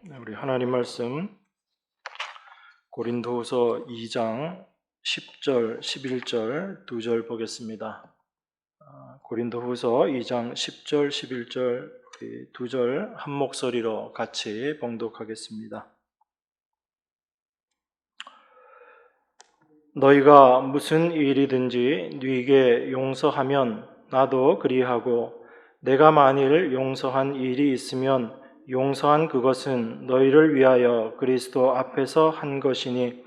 우리 하나님 말씀 고린도후서 2장 10절, 11절 두 절 보겠습니다. 고린도후서 2장 10절, 11절 두 절 한 목소리로 같이 봉독하겠습니다. 너희가 무슨 일이든지 네게 용서하면 나도 그리하고 내가 만일 용서한 일이 있으면 용서한 그것은 너희를 위하여 그리스도 앞에서 한 것이니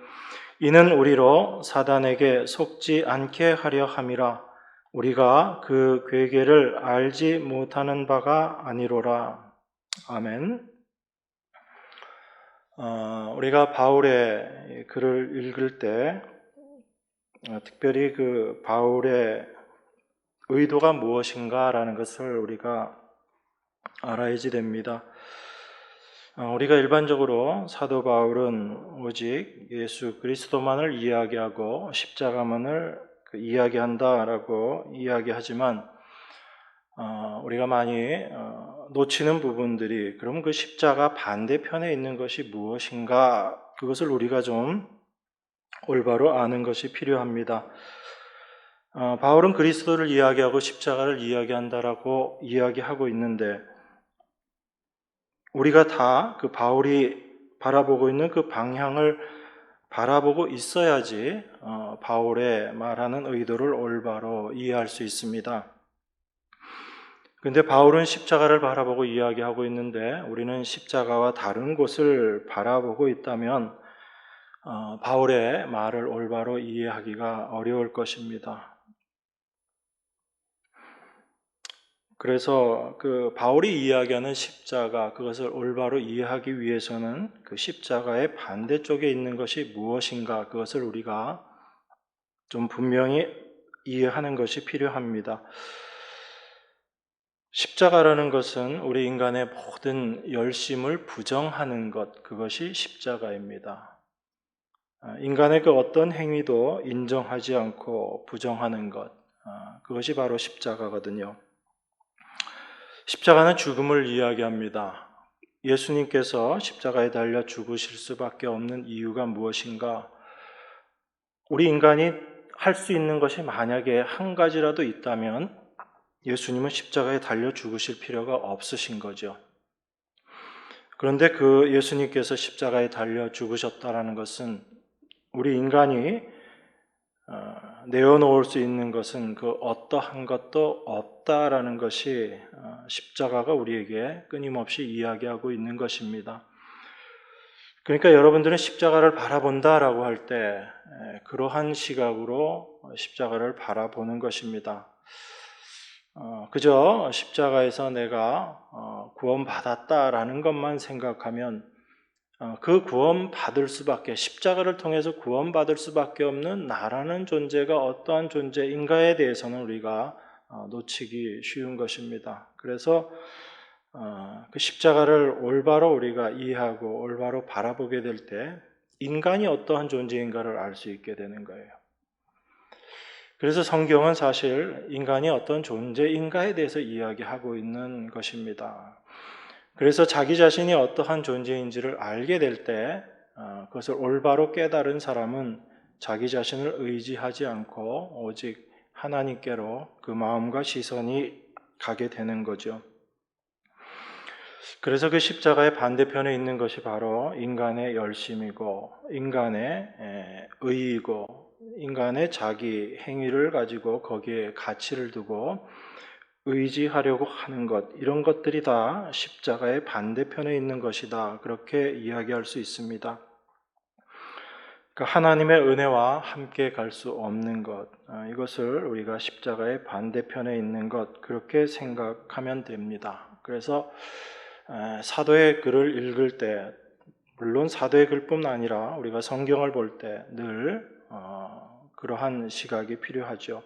이는 우리로 사단에게 속지 않게 하려 함이라. 우리가 그 괴계를 알지 못하는 바가 아니로라. 아멘. 우리가 바울의 글을 읽을 때 특별히 그 바울의 의도가 무엇인가라는 것을 우리가 알아야지 됩니다. 우리가 일반적으로 사도 바울은 오직 예수 그리스도만을 이야기하고 십자가만을 이야기한다라고 이야기하지만 우리가 많이 놓치는 부분들이 그럼 그 십자가 반대편에 있는 것이 무엇인가 그것을 우리가 좀 올바로 아는 것이 필요합니다. 바울은 그리스도를 이야기하고 십자가를 이야기한다라고 이야기하고 있는데 우리가 다 그 바울이 바라보고 있는 그 방향을 바라보고 있어야지 바울의 말하는 의도를 올바로 이해할 수 있습니다. 그런데 바울은 십자가를 바라보고 이야기하고 있는데 우리는 십자가와 다른 곳을 바라보고 있다면 바울의 말을 올바로 이해하기가 어려울 것입니다. 그래서 그 바울이 이야기하는 십자가 그것을 올바로 이해하기 위해서는 그 십자가의 반대쪽에 있는 것이 무엇인가 그것을 우리가 좀 분명히 이해하는 것이 필요합니다. 십자가라는 것은 우리 인간의 모든 열심을 부정하는 것 그것이 십자가입니다. 인간의 그 어떤 행위도 인정하지 않고 부정하는 것 그것이 바로 십자가거든요. 십자가는 죽음을 이야기합니다. 예수님께서 십자가에 달려 죽으실 수밖에 없는 이유가 무엇인가? 우리 인간이 할 수 있는 것이 만약에 한 가지라도 있다면 예수님은 십자가에 달려 죽으실 필요가 없으신 거죠. 그런데 그 예수님께서 십자가에 달려 죽으셨다는 것은 우리 인간이 내어놓을 수 있는 것은 그 어떠한 것도 없다라는 것이 십자가가 우리에게 끊임없이 이야기하고 있는 것입니다. 그러니까 여러분들은 십자가를 바라본다라고 할 때 그러한 시각으로 십자가를 바라보는 것입니다. 그저 십자가에서 내가 구원받았다라는 것만 생각하면 그 구원받을 수밖에 십자가를 통해서 구원받을 수밖에 없는 나라는 존재가 어떠한 존재인가에 대해서는 우리가 놓치기 쉬운 것입니다. 그래서 그 십자가를 올바로 우리가 이해하고 올바로 바라보게 될 때 인간이 어떠한 존재인가를 알 수 있게 되는 거예요. 그래서 성경은 사실 인간이 어떤 존재인가에 대해서 이야기하고 있는 것입니다. 그래서 자기 자신이 어떠한 존재인지를 알게 될 때 그것을 올바로 깨달은 사람은 자기 자신을 의지하지 않고 오직 하나님께로 그 마음과 시선이 가게 되는 거죠. 그래서 그 십자가의 반대편에 있는 것이 바로 인간의 열심이고 인간의 의이고 인간의 자기 행위를 가지고 거기에 가치를 두고 의지하려고 하는 것 이런 것들이 다 십자가의 반대편에 있는 것이다. 그렇게 이야기할 수 있습니다. 그러니까 하나님의 은혜와 함께 갈 수 없는 것 이것을 우리가 십자가의 반대편에 있는 것 그렇게 생각하면 됩니다. 그래서 사도의 글을 읽을 때 물론 사도의 글뿐 아니라 우리가 성경을 볼 때 늘 그러한 시각이 필요하죠.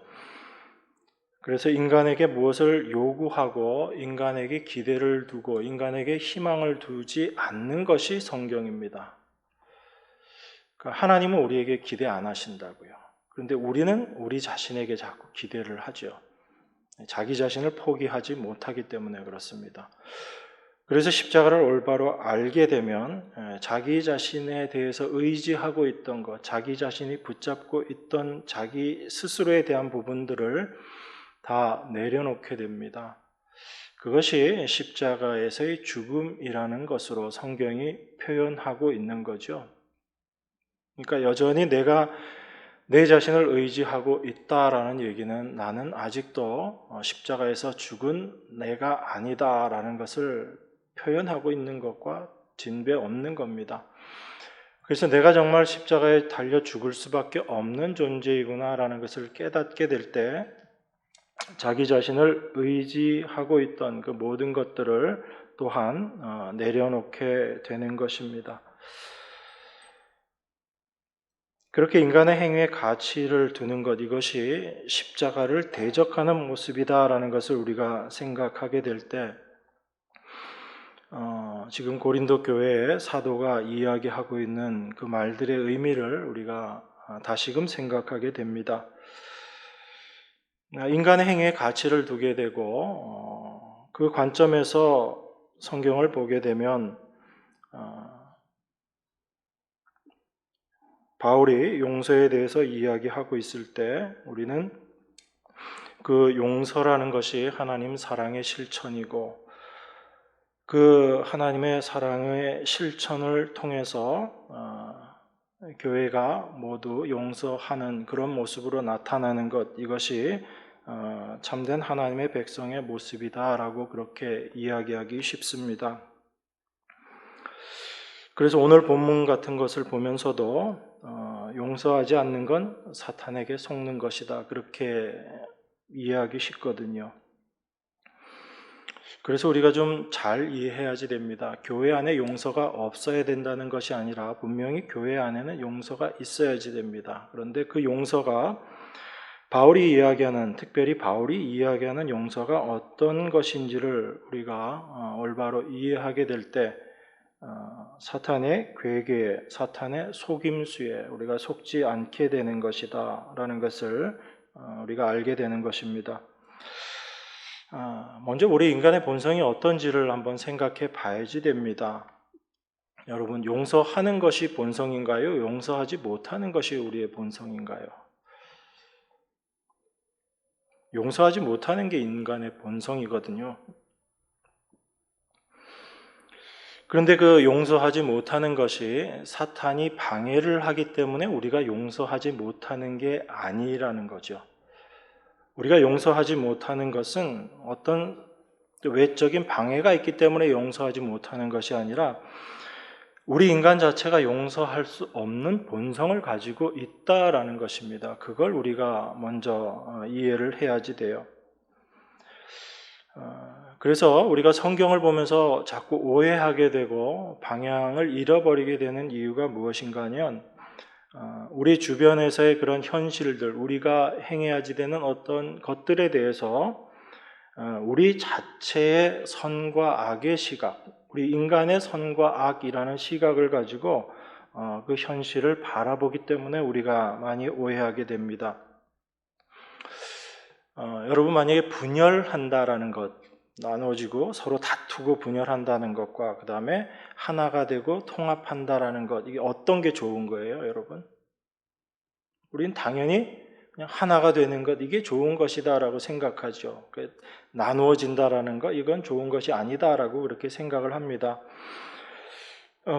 그래서 인간에게 무엇을 요구하고 인간에게 기대를 두고 인간에게 희망을 두지 않는 것이 성경입니다. 하나님은 우리에게 기대 안 하신다고요. 그런데 우리는 우리 자신에게 자꾸 기대를 하죠. 자기 자신을 포기하지 못하기 때문에 그렇습니다. 그래서 십자가를 올바로 알게 되면 자기 자신에 대해서 의지하고 있던 것, 자기 자신이 붙잡고 있던 자기 스스로에 대한 부분들을 다 내려놓게 됩니다. 그것이 십자가에서의 죽음이라는 것으로 성경이 표현하고 있는 거죠. 그러니까 여전히 내가 내 자신을 의지하고 있다라는 얘기는 나는 아직도 십자가에서 죽은 내가 아니다라는 것을 표현하고 있는 것과 진배 없는 겁니다. 그래서 내가 정말 십자가에 달려 죽을 수밖에 없는 존재이구나라는 것을 깨닫게 될 때 자기 자신을 의지하고 있던 그 모든 것들을 또한 내려놓게 되는 것입니다. 그렇게 인간의 행위에 가치를 두는 것, 이것이 십자가를 대적하는 모습이다라는 것을 우리가 생각하게 될 때, 지금 고린도 교회의 사도가 이야기하고 있는 그 말들의 의미를 우리가 다시금 생각하게 됩니다. 인간의 행위에 가치를 두게 되고 그 관점에서 성경을 보게 되면 바울이 용서에 대해서 이야기하고 있을 때 우리는 그 용서라는 것이 하나님 사랑의 실천이고 그 하나님의 사랑의 실천을 통해서 교회가 모두 용서하는 그런 모습으로 나타나는 것, 이것이 참된 하나님의 백성의 모습이다라고 그렇게 이야기하기 쉽습니다. 그래서 오늘 본문 같은 것을 보면서도 용서하지 않는 건 사탄에게 속는 것이다, 그렇게 이해하기 쉽거든요. 그래서 우리가 좀 잘 이해해야지 됩니다. 교회 안에 용서가 없어야 된다는 것이 아니라 분명히 교회 안에는 용서가 있어야지 됩니다. 그런데 그 용서가 특별히 바울이 이야기하는 용서가 어떤 것인지를 우리가 올바로 이해하게 될 때 사탄의 괴계에, 사탄의 속임수에 우리가 속지 않게 되는 것이다 라는 것을 우리가 알게 되는 것입니다. 먼저 우리 인간의 본성이 어떤지를 한번 생각해 봐야지 됩니다. 여러분, 용서하는 것이 본성인가요? 용서하지 못하는 것이 우리의 본성인가요? 용서하지 못하는 게 인간의 본성이거든요. 그런데 그 용서하지 못하는 것이 사탄이 방해를 하기 때문에 우리가 용서하지 못하는 게 아니라는 거죠. 우리가 용서하지 못하는 것은 어떤 외적인 방해가 있기 때문에 용서하지 못하는 것이 아니라 우리 인간 자체가 용서할 수 없는 본성을 가지고 있다라는 것입니다. 그걸 우리가 먼저 이해를 해야지 돼요. 그래서 우리가 성경을 보면서 자꾸 오해하게 되고 방향을 잃어버리게 되는 이유가 무엇인가 하면 우리 주변에서의 그런 현실들, 우리가 행해야지 되는 어떤 것들에 대해서 우리 자체의 선과 악의 시각, 우리 인간의 선과 악이라는 시각을 가지고 그 현실을 바라보기 때문에 우리가 많이 오해하게 됩니다. 여러분, 만약에 분열한다라는 것, 나눠지고 서로 다투고 분열한다는 것과 그 다음에 하나가 되고 통합한다라는 것, 이게 어떤 게 좋은 거예요, 여러분? 우린 당연히 그냥 하나가 되는 것, 이게 좋은 것이다라고 생각하죠. 나누어진다라는 것, 이건 좋은 것이 아니다라고 그렇게 생각을 합니다.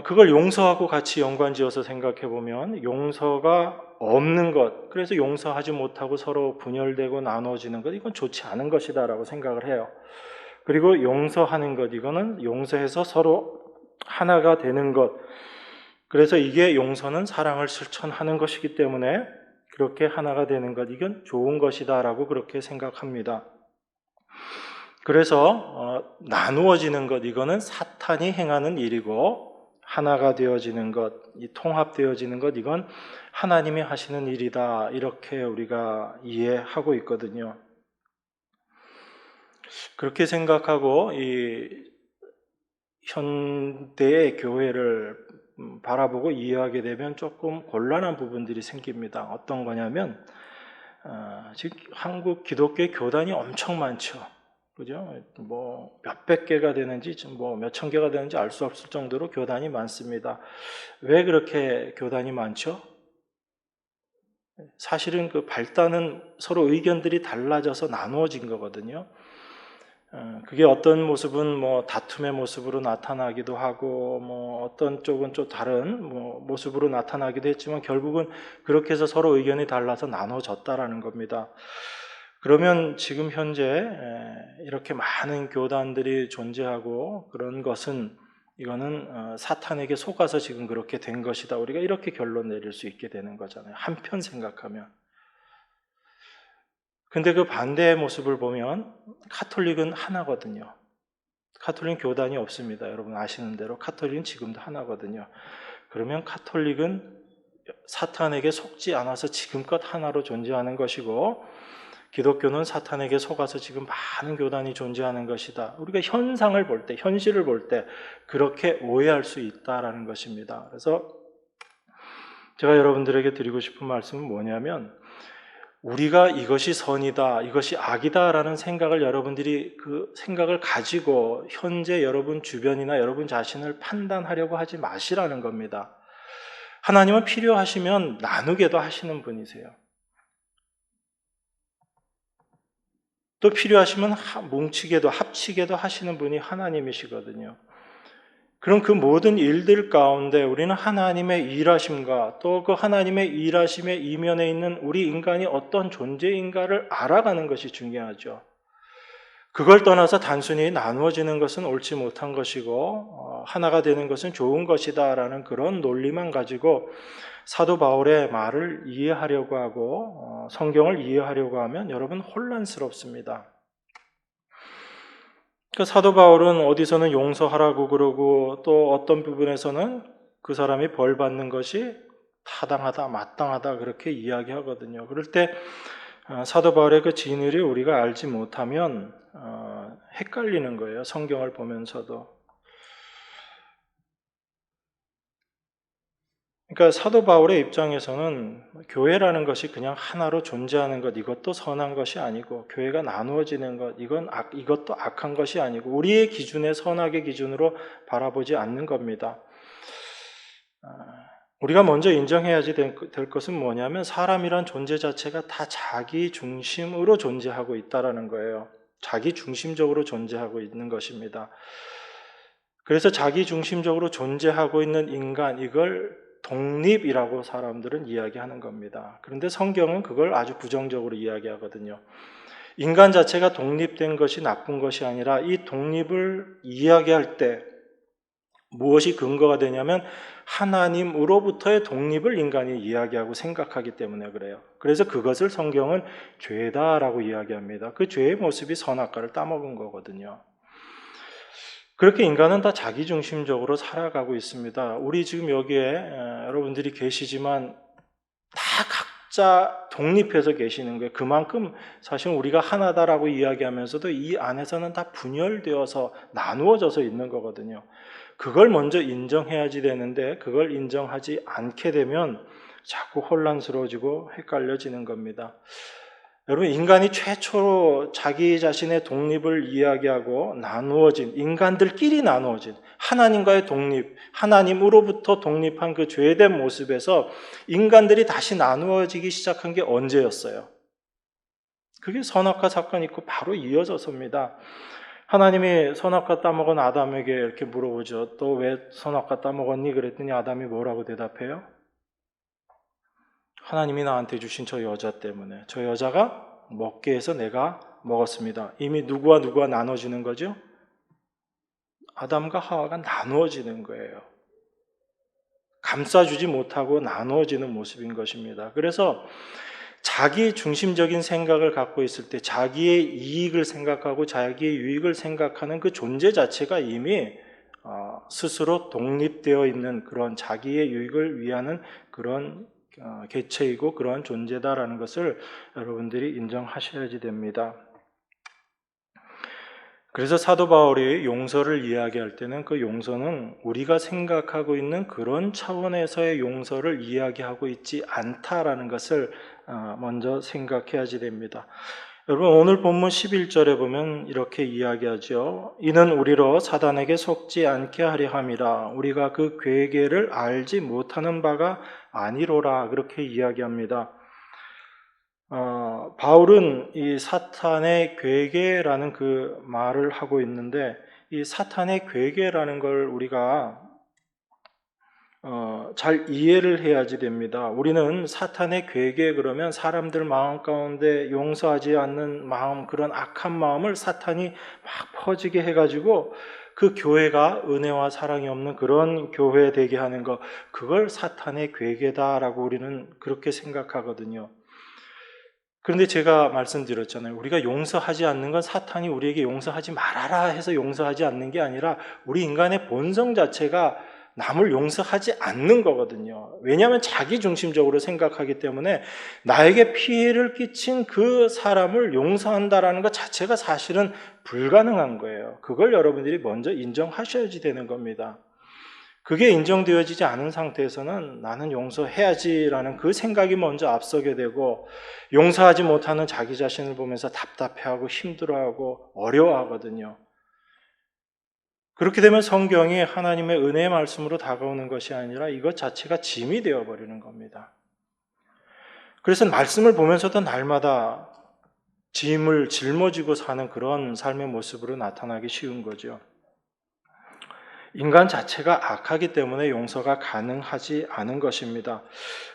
그걸 용서하고 같이 연관지어서 생각해 보면 용서가 없는 것, 그래서 용서하지 못하고 서로 분열되고 나눠지는 것, 이건 좋지 않은 것이다라고 생각을 해요. 그리고 용서하는 것, 이거는 용서해서 서로 하나가 되는 것, 그래서 이게 용서는 사랑을 실천하는 것이기 때문에 그렇게 하나가 되는 것, 이건 좋은 것이다라고 그렇게 생각합니다. 그래서 나누어지는 것, 이거는 사탄이 행하는 일이고 하나가 되어지는 것, 이 통합되어지는 것, 이건 하나님이 하시는 일이다, 이렇게 우리가 이해하고 있거든요. 그렇게 생각하고 이 현대의 교회를 바라보고 이해하게 되면 조금 곤란한 부분들이 생깁니다. 어떤 거냐면 지금 한국 기독교의 교단이 엄청 많죠. 그죠? 뭐 몇백 개가 되는지 뭐 몇천 개가 되는지 알 수 없을 정도로 교단이 많습니다. 왜 그렇게 교단이 많죠? 사실은 그 발단은 서로 의견들이 달라져서 나누어진 거거든요. 그게 어떤 모습은 뭐 다툼의 모습으로 나타나기도 하고, 뭐 어떤 쪽은 좀 다른 뭐 모습으로 나타나기도 했지만 결국은 그렇게 해서 서로 의견이 달라서 나눠졌다라는 겁니다. 그러면 지금 현재 이렇게 많은 교단들이 존재하고 그런 것은 이거는 사탄에게 속아서 지금 그렇게 된 것이다. 우리가 이렇게 결론 내릴 수 있게 되는 거잖아요. 한편 생각하면. 근데 그 반대의 모습을 보면 카톨릭은 하나거든요. 카톨릭 교단이 없습니다. 여러분 아시는 대로 카톨릭은 지금도 하나거든요. 그러면 카톨릭은 사탄에게 속지 않아서 지금껏 하나로 존재하는 것이고, 기독교는 사탄에게 속아서 지금 많은 교단이 존재하는 것이다. 우리가 현상을 볼 때, 현실을 볼 때 그렇게 오해할 수 있다라는 것입니다. 그래서 제가 여러분들에게 드리고 싶은 말씀은 뭐냐면, 우리가 이것이 선이다, 이것이 악이다라는 생각을 여러분들이 그 생각을 가지고 현재 여러분 주변이나 여러분 자신을 판단하려고 하지 마시라는 겁니다. 하나님은 필요하시면 나누게도 하시는 분이세요. 또 필요하시면 뭉치게도 합치게도 하시는 분이 하나님이시거든요. 그럼 그 모든 일들 가운데 우리는 하나님의 일하심과 또 그 하나님의 일하심의 이면에 있는 우리 인간이 어떤 존재인가를 알아가는 것이 중요하죠. 그걸 떠나서 단순히 나누어지는 것은 옳지 못한 것이고 하나가 되는 것은 좋은 것이다라는 그런 논리만 가지고 사도 바울의 말을 이해하려고 하고 성경을 이해하려고 하면 여러분 혼란스럽습니다. 그 사도 바울은 어디서는 용서하라고 그러고 또 어떤 부분에서는 그 사람이 벌 받는 것이 타당하다, 마땅하다 그렇게 이야기하거든요. 그럴 때 사도 바울의 그 진리를 우리가 알지 못하면 헷갈리는 거예요. 성경을 보면서도. 그러니까 사도 바울의 입장에서는 교회라는 것이 그냥 하나로 존재하는 것, 이것도 선한 것이 아니고, 교회가 나누어지는 것, 이것도 악한 것이 아니고, 우리의 기준에 선악의 기준으로 바라보지 않는 겁니다. 우리가 먼저 인정해야지 될 것은 뭐냐면, 사람이란 존재 자체가 다 자기 중심으로 존재하고 있다는 거예요. 자기 중심적으로 존재하고 있는 것입니다. 그래서 자기 중심적으로 존재하고 있는 인간, 이걸 독립이라고 사람들은 이야기하는 겁니다. 그런데 성경은 그걸 아주 부정적으로 이야기하거든요. 인간 자체가 독립된 것이 나쁜 것이 아니라 이 독립을 이야기할 때 무엇이 근거가 되냐면 하나님으로부터의 독립을 인간이 이야기하고 생각하기 때문에 그래요. 그래서 그것을 성경은 죄다라고 이야기합니다. 그 죄의 모습이 선악과를 따먹은 거거든요. 그렇게 인간은 다 자기중심적으로 살아가고 있습니다. 우리 지금 여기에 여러분들이 계시지만 다 각자 독립해서 계시는 거예요. 그만큼 사실 우리가 하나다라고 이야기하면서도 이 안에서는 다 분열되어서 나누어져서 있는 거거든요. 그걸 먼저 인정해야지 되는데 그걸 인정하지 않게 되면 자꾸 혼란스러워지고 헷갈려지는 겁니다. 여러분, 인간이 최초로 자기 자신의 독립을 이야기하고 인간들끼리 나누어진 하나님과의 독립, 하나님으로부터 독립한 그 죄된 모습에서 인간들이 다시 나누어지기 시작한 게 언제였어요? 그게 선악과 사건이 있고 바로 이어져서입니다. 하나님이 선악과 따먹은 아담에게 이렇게 물어보죠. 또 왜 선악과 따먹었니? 그랬더니 아담이 뭐라고 대답해요? 하나님이 나한테 주신 저 여자 때문에, 저 여자가 먹게 해서 내가 먹었습니다. 이미 누구와 누구가 나눠지는 거죠? 아담과 하와가 나누어지는 거예요. 감싸주지 못하고 나누어지는 모습인 것입니다. 그래서 자기 중심적인 생각을 갖고 있을 때 자기의 이익을 생각하고 자기의 유익을 생각하는 그 존재 자체가 이미 스스로 독립되어 있는 그런 자기의 유익을 위하는 그런 개체이고 그러한 존재다라는 것을 여러분들이 인정하셔야지 됩니다. 그래서 사도 바울이 용서를 이야기할 때는 그 용서는 우리가 생각하고 있는 그런 차원에서의 용서를 이야기하고 있지 않다라는 것을 먼저 생각해야지 됩니다. 여러분 오늘 본문 11절에 보면 이렇게 이야기하죠. 이는 우리로 사단에게 속지 않게 하려 함이라. 우리가 그 괴계를 알지 못하는 바가 아니로라. 그렇게 이야기합니다. 바울은 이 사탄의 괴계라는 그 말을 하고 있는데, 이 사탄의 괴계라는 걸 우리가 잘 이해를 해야지 됩니다. 우리는 사탄의 괴계 그러면 사람들 마음 가운데 용서하지 않는 마음, 그런 악한 마음을 사탄이 막 퍼지게 해가지고 그 교회가 은혜와 사랑이 없는 그런 교회 되게 하는 것, 그걸 사탄의 괴계다라고 우리는 그렇게 생각하거든요. 그런데 제가 말씀드렸잖아요. 우리가 용서하지 않는 건 사탄이 우리에게 용서하지 말아라 해서 용서하지 않는 게 아니라 우리 인간의 본성 자체가 남을 용서하지 않는 거거든요. 왜냐하면 자기 중심적으로 생각하기 때문에 나에게 피해를 끼친 그 사람을 용서한다라는 것 자체가 사실은 불가능한 거예요. 그걸 여러분들이 먼저 인정하셔야지 되는 겁니다. 그게 인정되어지지 않은 상태에서는 나는 용서해야지라는 그 생각이 먼저 앞서게 되고, 용서하지 못하는 자기 자신을 보면서 답답해하고 힘들어하고 어려워하거든요. 그렇게 되면 성경이 하나님의 은혜의 말씀으로 다가오는 것이 아니라 이것 자체가 짐이 되어버리는 겁니다. 그래서 말씀을 보면서도 날마다 짐을 짊어지고 사는 그런 삶의 모습으로 나타나기 쉬운 거죠. 인간 자체가 악하기 때문에 용서가 가능하지 않은 것입니다.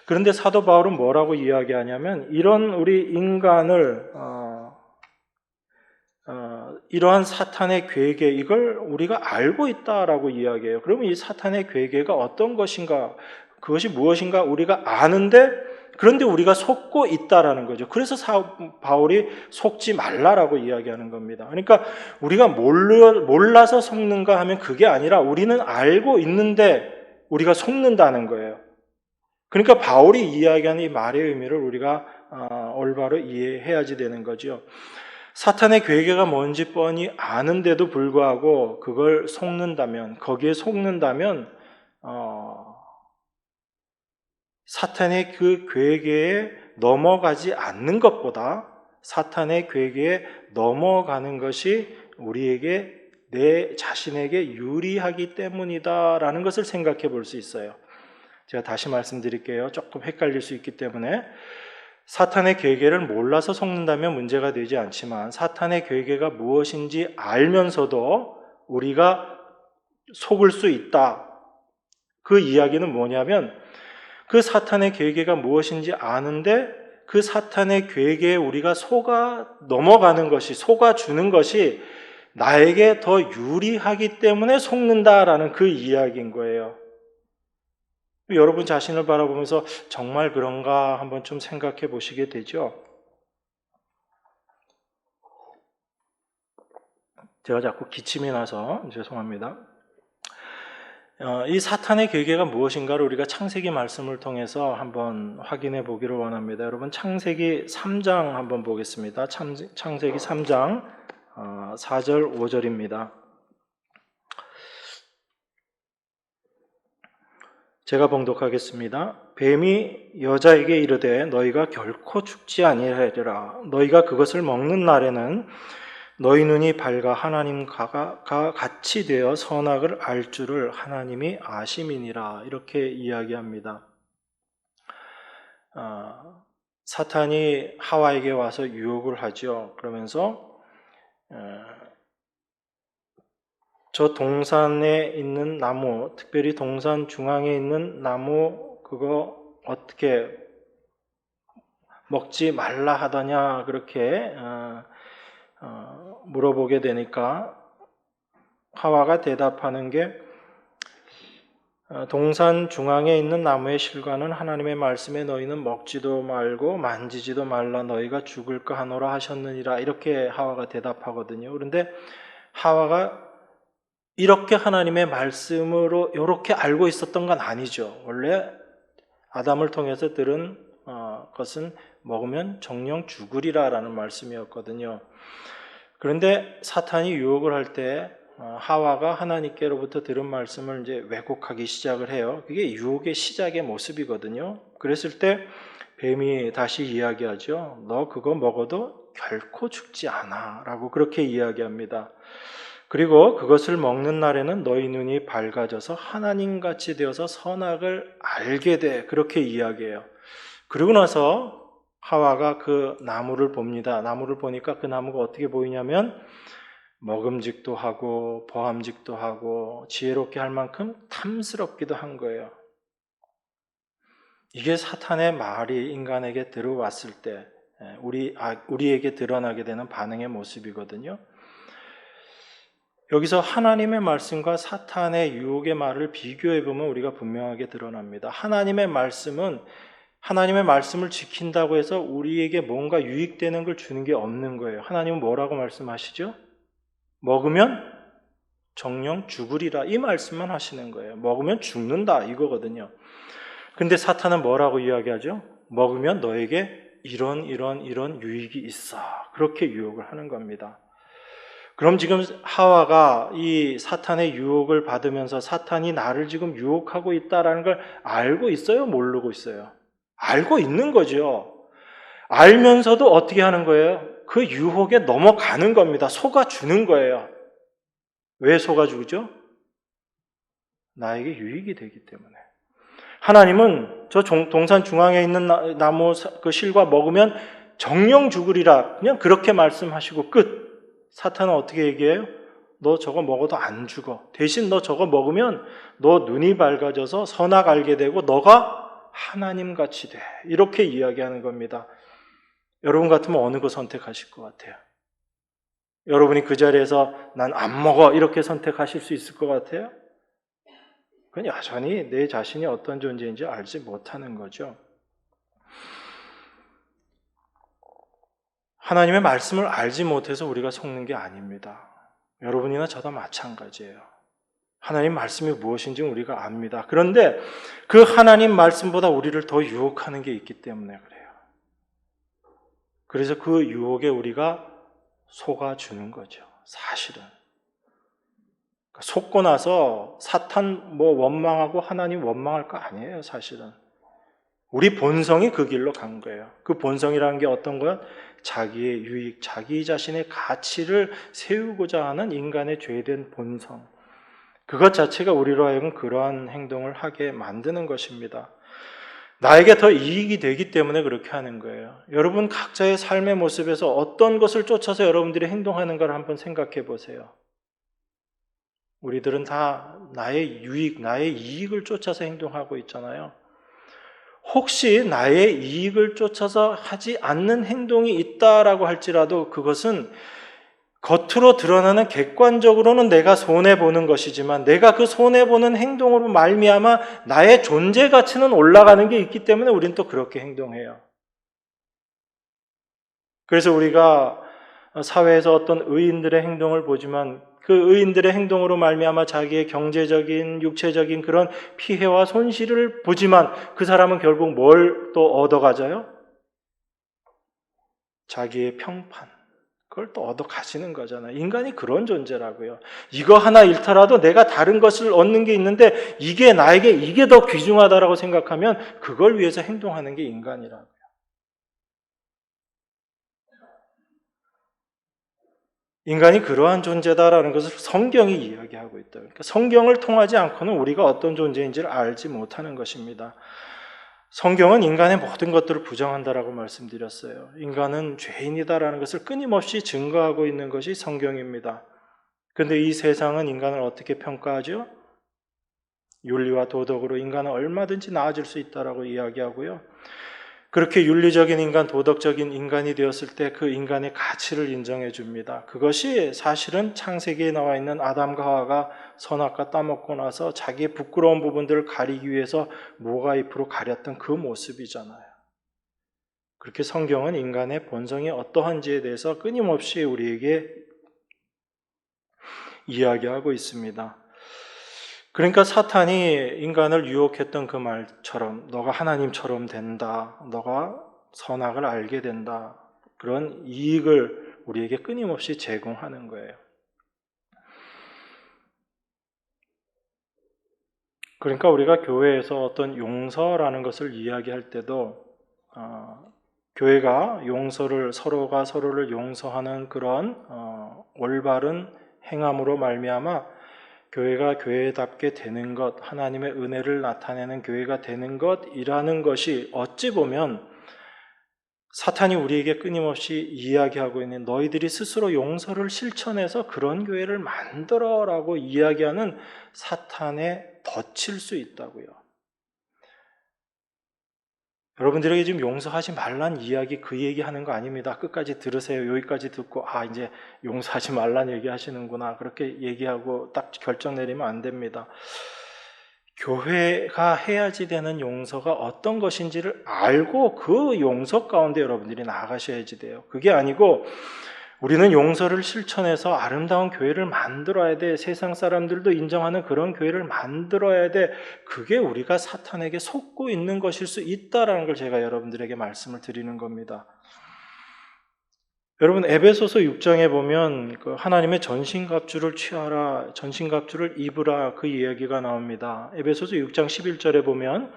그런데 사도 바울은 뭐라고 이야기하냐면, 이런 우리 인간을 이러한 사탄의 괴계, 이걸 우리가 알고 있다라고 이야기해요. 그러면 이 사탄의 괴계가 어떤 것인가, 그것이 무엇인가 우리가 아는데, 그런데 우리가 속고 있다라는 거죠. 그래서 바울이 속지 말라라고 이야기하는 겁니다. 그러니까 우리가 몰라서 속는가 하면 그게 아니라 우리는 알고 있는데 우리가 속는다는 거예요. 그러니까 바울이 이야기하는 이 말의 의미를 우리가 올바로 이해해야지 되는 거죠. 사탄의 괴계가 뭔지 뻔히 아는데도 불구하고 그걸 속는다면, 거기에 속는다면 사탄의 그 괴계에 넘어가지 않는 것보다 사탄의 괴계에 넘어가는 것이 우리에게, 내 자신에게 유리하기 때문이다라는 것을 생각해 볼 수 있어요. 제가 다시 말씀드릴게요. 조금 헷갈릴 수 있기 때문에. 사탄의 괴계를 몰라서 속는다면 문제가 되지 않지만, 사탄의 괴계가 무엇인지 알면서도 우리가 속을 수 있다. 그 이야기는 뭐냐면, 그 사탄의 괴계가 무엇인지 아는데 그 사탄의 괴계에 우리가 넘어가는 것이, 속아주는 것이 나에게 더 유리하기 때문에 속는다라는 그 이야기인 거예요. 여러분 자신을 바라보면서 정말 그런가 한번 좀 생각해 보시게 되죠. 제가 자꾸 기침이 나서 죄송합니다. 이 사탄의 괴계가 무엇인가를 우리가 창세기 말씀을 통해서 한번 확인해 보기를 원합니다. 여러분 창세기 3장 한번 보겠습니다. 창세기 3장 4절 5절입니다. 제가 봉독하겠습니다. 뱀이 여자에게 이르되 너희가 결코 죽지 아니하리라. 너희가 그것을 먹는 날에는 너희 눈이 밝아 하나님과 같이 되어 선악을 알 줄을 하나님이 아심이니라. 이렇게 이야기합니다. 사탄이 하와에게 와서 유혹을 하죠. 그러면서 저 동산에 있는 나무, 특별히 동산 중앙에 있는 나무, 그거 어떻게 먹지 말라 하더냐, 그렇게 물어보게 되니까 하와가 대답하는 게, 동산 중앙에 있는 나무의 실과는 하나님의 말씀에 너희는 먹지도 말고 만지지도 말라, 너희가 죽을까 하노라 하셨느니라. 이렇게 하와가 대답하거든요. 그런데 하와가 이렇게 하나님의 말씀으로 이렇게 알고 있었던 건 아니죠. 원래 아담을 통해서 들은 것은 먹으면 정령 죽으리라라는 말씀이었거든요. 그런데 사탄이 유혹을 할 때 하와가 하나님께로부터 들은 말씀을 이제 왜곡하기 시작을 해요. 그게 유혹의 시작의 모습이거든요. 그랬을 때 뱀이 다시 이야기하죠. 너 그거 먹어도 결코 죽지 않아 라고 그렇게 이야기합니다. 그리고 그것을 먹는 날에는 너희 눈이 밝아져서 하나님같이 되어서 선악을 알게 돼, 그렇게 이야기해요. 그러고 나서 하와가 그 나무를 봅니다. 나무를 보니까 그 나무가 어떻게 보이냐면 먹음직도 하고 보암직도 하고 지혜롭게 할 만큼 탐스럽기도 한 거예요. 이게 사탄의 말이 인간에게 들어왔을 때 우리에게 드러나게 되는 반응의 모습이거든요. 여기서 하나님의 말씀과 사탄의 유혹의 말을 비교해 보면 우리가 분명하게 드러납니다. 하나님의 말씀은 하나님의 말씀을 지킨다고 해서 우리에게 뭔가 유익되는 걸 주는 게 없는 거예요. 하나님은 뭐라고 말씀하시죠? 먹으면 정령 죽으리라, 이 말씀만 하시는 거예요. 먹으면 죽는다, 이거거든요. 근데 사탄은 뭐라고 이야기하죠? 먹으면 너에게 이런 유익이 있어, 그렇게 유혹을 하는 겁니다. 그럼 지금 하와가 이 사탄의 유혹을 받으면서 사탄이 나를 지금 유혹하고 있다라는 걸 알고 있어요? 모르고 있어요? 알고 있는 거죠. 알면서도 어떻게 하는 거예요? 그 유혹에 넘어가는 겁니다. 속아주는 거예요. 왜 속아주죠? 나에게 유익이 되기 때문에. 하나님은 저 동산 중앙에 있는 나무 그 실과 먹으면 정령 죽으리라, 그냥 그렇게 말씀하시고 끝. 사탄은 어떻게 얘기해요? 너 저거 먹어도 안 죽어. 대신 너 저거 먹으면 너 눈이 밝아져서 선악 알게 되고 너가 하나님같이 돼. 이렇게 이야기하는 겁니다. 여러분 같으면 어느 거 선택하실 것 같아요? 여러분이 그 자리에서 난 안 먹어 이렇게 선택하실 수 있을 것 같아요? 그건 여전히 내 자신이 어떤 존재인지 알지 못하는 거죠. 하나님의 말씀을 알지 못해서 우리가 속는 게 아닙니다. 여러분이나 저도 마찬가지예요. 하나님 말씀이 무엇인지 우리가 압니다. 그런데 그 하나님 말씀보다 우리를 더 유혹하는 게 있기 때문에 그래요. 그래서 그 유혹에 우리가 속아주는 거죠. 사실은. 속고 나서 사탄 원망하고 하나님 원망할 거 아니에요, 사실은. 우리 본성이 그 길로 간 거예요. 그 본성이라는 게 어떤 거야? 자기의 유익, 자기 자신의 가치를 세우고자 하는 인간의 죄된 본성. 그것 자체가 우리로 하여금 그러한 행동을 하게 만드는 것입니다. 나에게 더 이익이 되기 때문에 그렇게 하는 거예요. 여러분 각자의 삶의 모습에서 어떤 것을 쫓아서 여러분들이 행동하는가를 한번 생각해 보세요. 우리들은 다 나의 유익, 나의 이익을 쫓아서 행동하고 있잖아요. 혹시 나의 이익을 쫓아서 하지 않는 행동이 있다라고 할지라도 그것은 겉으로 드러나는 객관적으로는 내가 손해보는 것이지만 내가 그 손해보는 행동으로 말미암아 나의 존재 가치는 올라가는 게 있기 때문에 우리는 또 그렇게 행동해요. 그래서 우리가 사회에서 어떤 의인들의 행동을 보지만 그 의인들의 행동으로 말미암아 자기의 경제적인, 육체적인 그런 피해와 손실을 보지만 그 사람은 결국 뭘 또 얻어가져요? 자기의 평판. 그걸 또 얻어 가시는 거잖아요. 인간이 그런 존재라고요. 이거 하나 잃더라도 내가 다른 것을 얻는 게 있는데 이게 나에게 이게 더 귀중하다라고 생각하면 그걸 위해서 행동하는 게 인간이라고요. 인간이 그러한 존재다라는 것을 성경이 이야기하고 있다. 그러니까 성경을 통하지 않고는 우리가 어떤 존재인지를 알지 못하는 것입니다. 성경은 인간의 모든 것들을 부정한다라고 말씀드렸어요. 인간은 죄인이다라는 것을 끊임없이 증거하고 있는 것이 성경입니다. 그런데 이 세상은 인간을 어떻게 평가하죠? 윤리와 도덕으로 인간은 얼마든지 나아질 수 있다라고 이야기하고요. 그렇게 윤리적인 인간, 도덕적인 인간이 되었을 때 그 인간의 가치를 인정해 줍니다. 그것이 사실은 창세기에 나와 있는 아담과 하와가 선악과 따먹고 나서 자기의 부끄러운 부분들을 가리기 위해서 모가잎으로 가렸던 그 모습이잖아요. 그렇게 성경은 인간의 본성이 어떠한지에 대해서 끊임없이 우리에게 이야기하고 있습니다. 그러니까 사탄이 인간을 유혹했던 그 말처럼 너가 하나님처럼 된다, 너가 선악을 알게 된다, 그런 이익을 우리에게 끊임없이 제공하는 거예요. 그러니까 우리가 교회에서 어떤 용서라는 것을 이야기할 때도 교회가 서로가 서로를 용서하는 그런 올바른 행함으로 말미암아 교회가 교회답게 되는 것, 하나님의 은혜를 나타내는 교회가 되는 것이라는 것이 어찌 보면 사탄이 우리에게 끊임없이 이야기하고 있는, 너희들이 스스로 용서를 실천해서 그런 교회를 만들어라고 이야기하는 사탄에 덧칠 수 있다고요. 여러분들에게 지금 용서하지 말란 이야기, 그 얘기하는 거 아닙니다. 끝까지 들으세요. 여기까지 듣고 이제 용서하지 말란 얘기 하시는구나, 그렇게 얘기하고 딱 결정 내리면 안 됩니다. 교회가 해야지 되는 용서가 어떤 것인지를 알고 그 용서 가운데 여러분들이 나아가셔야지 돼요. 그게 아니고 우리는 용서를 실천해서 아름다운 교회를 만들어야 돼, 세상 사람들도 인정하는 그런 교회를 만들어야 돼, 그게 우리가 사탄에게 속고 있는 것일 수 있다라는 걸 제가 여러분들에게 말씀을 드리는 겁니다. 여러분, 에베소서 6장에 보면 하나님의 전신갑주를 취하라, 전신갑주를 입으라, 그 이야기가 나옵니다. 에베소서 6장 11절에 보면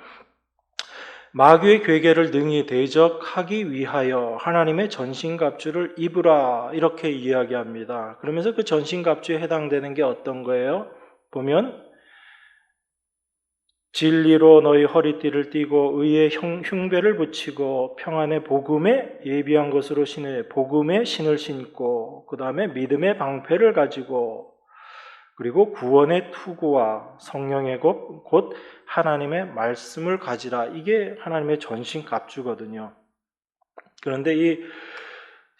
마귀의 괴계를 능히 대적하기 위하여 하나님의 전신갑주를 입으라, 이렇게 이야기합니다. 그러면서 그 전신갑주에 해당되는 게 어떤 거예요? 보면 진리로 너희 허리띠를 띠고 의의 흉배를 붙이고 평안의 복음에 예비한 것으로 복음의 신을 신고, 그 다음에 믿음의 방패를 가지고, 그리고 구원의 투구와 성령의 곧 하나님의 말씀을 가지라. 이게 하나님의 전신갑주거든요. 그런데 이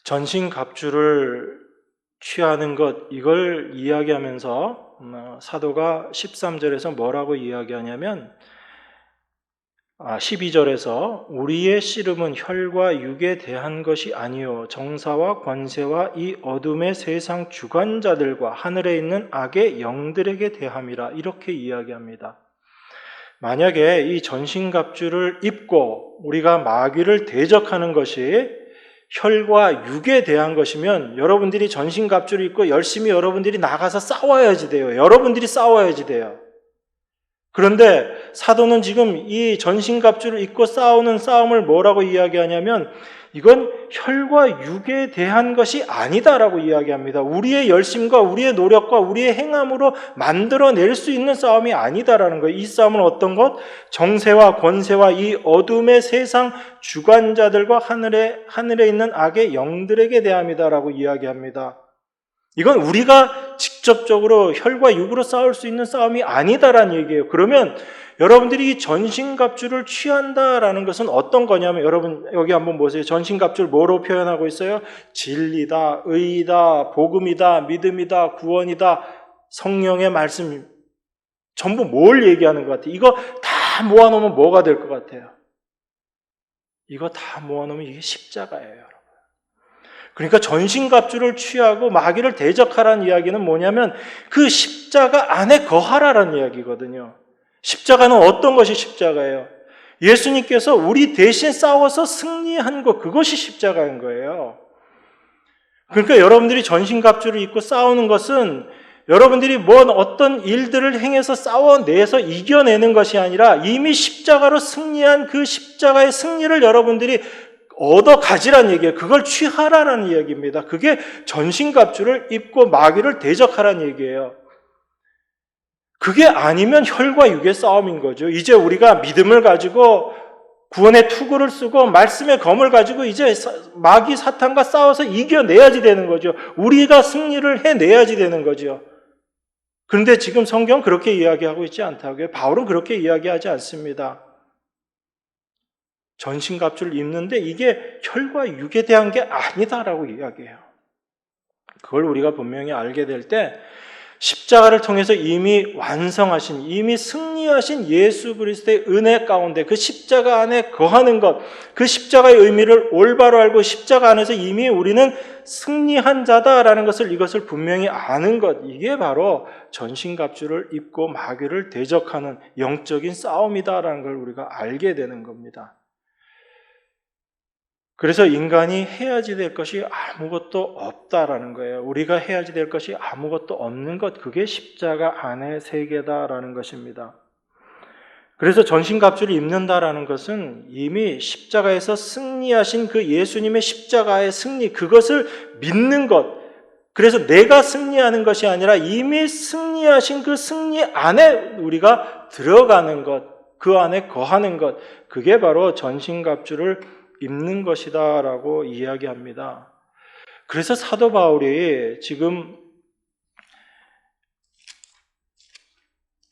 전신갑주를 취하는 것, 이걸 이야기하면서 사도가 13절에서 뭐라고 이야기하냐면 12절에서 우리의 씨름은 혈과 육에 대한 것이 아니요 정사와 권세와 이 어둠의 세상 주관자들과 하늘에 있는 악의 영들에게 대함이라, 이렇게 이야기합니다. 만약에 이 전신갑주를 입고 우리가 마귀를 대적하는 것이 혈과 육에 대한 것이면 여러분들이 전신갑주를 입고 열심히 여러분들이 나가서 싸워야지 돼요. 여러분들이 싸워야지 돼요. 그런데 사도는 지금 이 전신갑주를 입고 싸우는 싸움을 뭐라고 이야기하냐면 이건 혈과 육에 대한 것이 아니다라고 이야기합니다. 우리의 열심과 우리의 노력과 우리의 행함으로 만들어낼 수 있는 싸움이 아니다라는 거예요. 이 싸움은 어떤 것? 정세와 권세와 이 어둠의 세상 주관자들과 하늘에 있는 악의 영들에게 대함이다라고 이야기합니다. 이건 우리가 직접적으로 혈과 육으로 싸울 수 있는 싸움이 아니다라는 얘기예요. 그러면 여러분들이 이 전신갑주를 취한다라는 것은 어떤 거냐면, 여러분 여기 한번 보세요. 전신갑주를 뭐로 표현하고 있어요? 진리다, 의이다, 복음이다, 믿음이다, 구원이다, 성령의 말씀, 전부 뭘 얘기하는 것 같아요? 이거 다 모아놓으면 뭐가 될 것 같아요? 이거 다 모아놓으면 이게 십자가예요. 그러니까 전신갑주를 취하고 마귀를 대적하라는 이야기는 뭐냐면 그 십자가 안에 거하라라는 이야기거든요. 십자가는 어떤 것이 십자가예요? 예수님께서 우리 대신 싸워서 승리한 것, 그것이 십자가인 거예요. 그러니까 여러분들이 전신갑주를 입고 싸우는 것은 여러분들이 어떤 일들을 행해서 싸워내서 이겨내는 것이 아니라 이미 십자가로 승리한 그 십자가의 승리를 여러분들이 얻어 가지란 얘기예요. 그걸 취하라는 이야기입니다. 그게 전신갑주를 입고 마귀를 대적하라는 얘기예요. 그게 아니면 혈과 육의 싸움인 거죠. 이제 우리가 믿음을 가지고 구원의 투구를 쓰고 말씀의 검을 가지고 이제 마귀 사탄과 싸워서 이겨내야지 되는 거죠. 우리가 승리를 해내야지 되는 거죠. 그런데 지금 성경 그렇게 이야기하고 있지 않다고요. 바울은 그렇게 이야기하지 않습니다. 전신갑주를 입는데 이게 혈과 육에 대한 게 아니다라고 이야기해요. 그걸 우리가 분명히 알게 될 때 십자가를 통해서 이미 완성하신, 이미 승리하신 예수 그리스도의 은혜 가운데 그 십자가 안에 거하는 것, 그 십자가의 의미를 올바로 알고 십자가 안에서 이미 우리는 승리한 자다라는 것을, 이것을 분명히 아는 것, 이게 바로 전신갑주를 입고 마귀를 대적하는 영적인 싸움이다라는 걸 우리가 알게 되는 겁니다. 그래서 인간이 해야지 될 것이 아무것도 없다라는 거예요. 우리가 해야지 될 것이 아무것도 없는 것, 그게 십자가 안의 세계다라는 것입니다. 그래서 전신갑주를 입는다라는 것은 이미 십자가에서 승리하신 그 예수님의 십자가의 승리, 그것을 믿는 것. 그래서 내가 승리하는 것이 아니라 이미 승리하신 그 승리 안에 우리가 들어가는 것, 그 안에 거하는 것, 그게 바로 전신갑주를 입는 것이다라고 이야기합니다. 그래서 사도 바울이 지금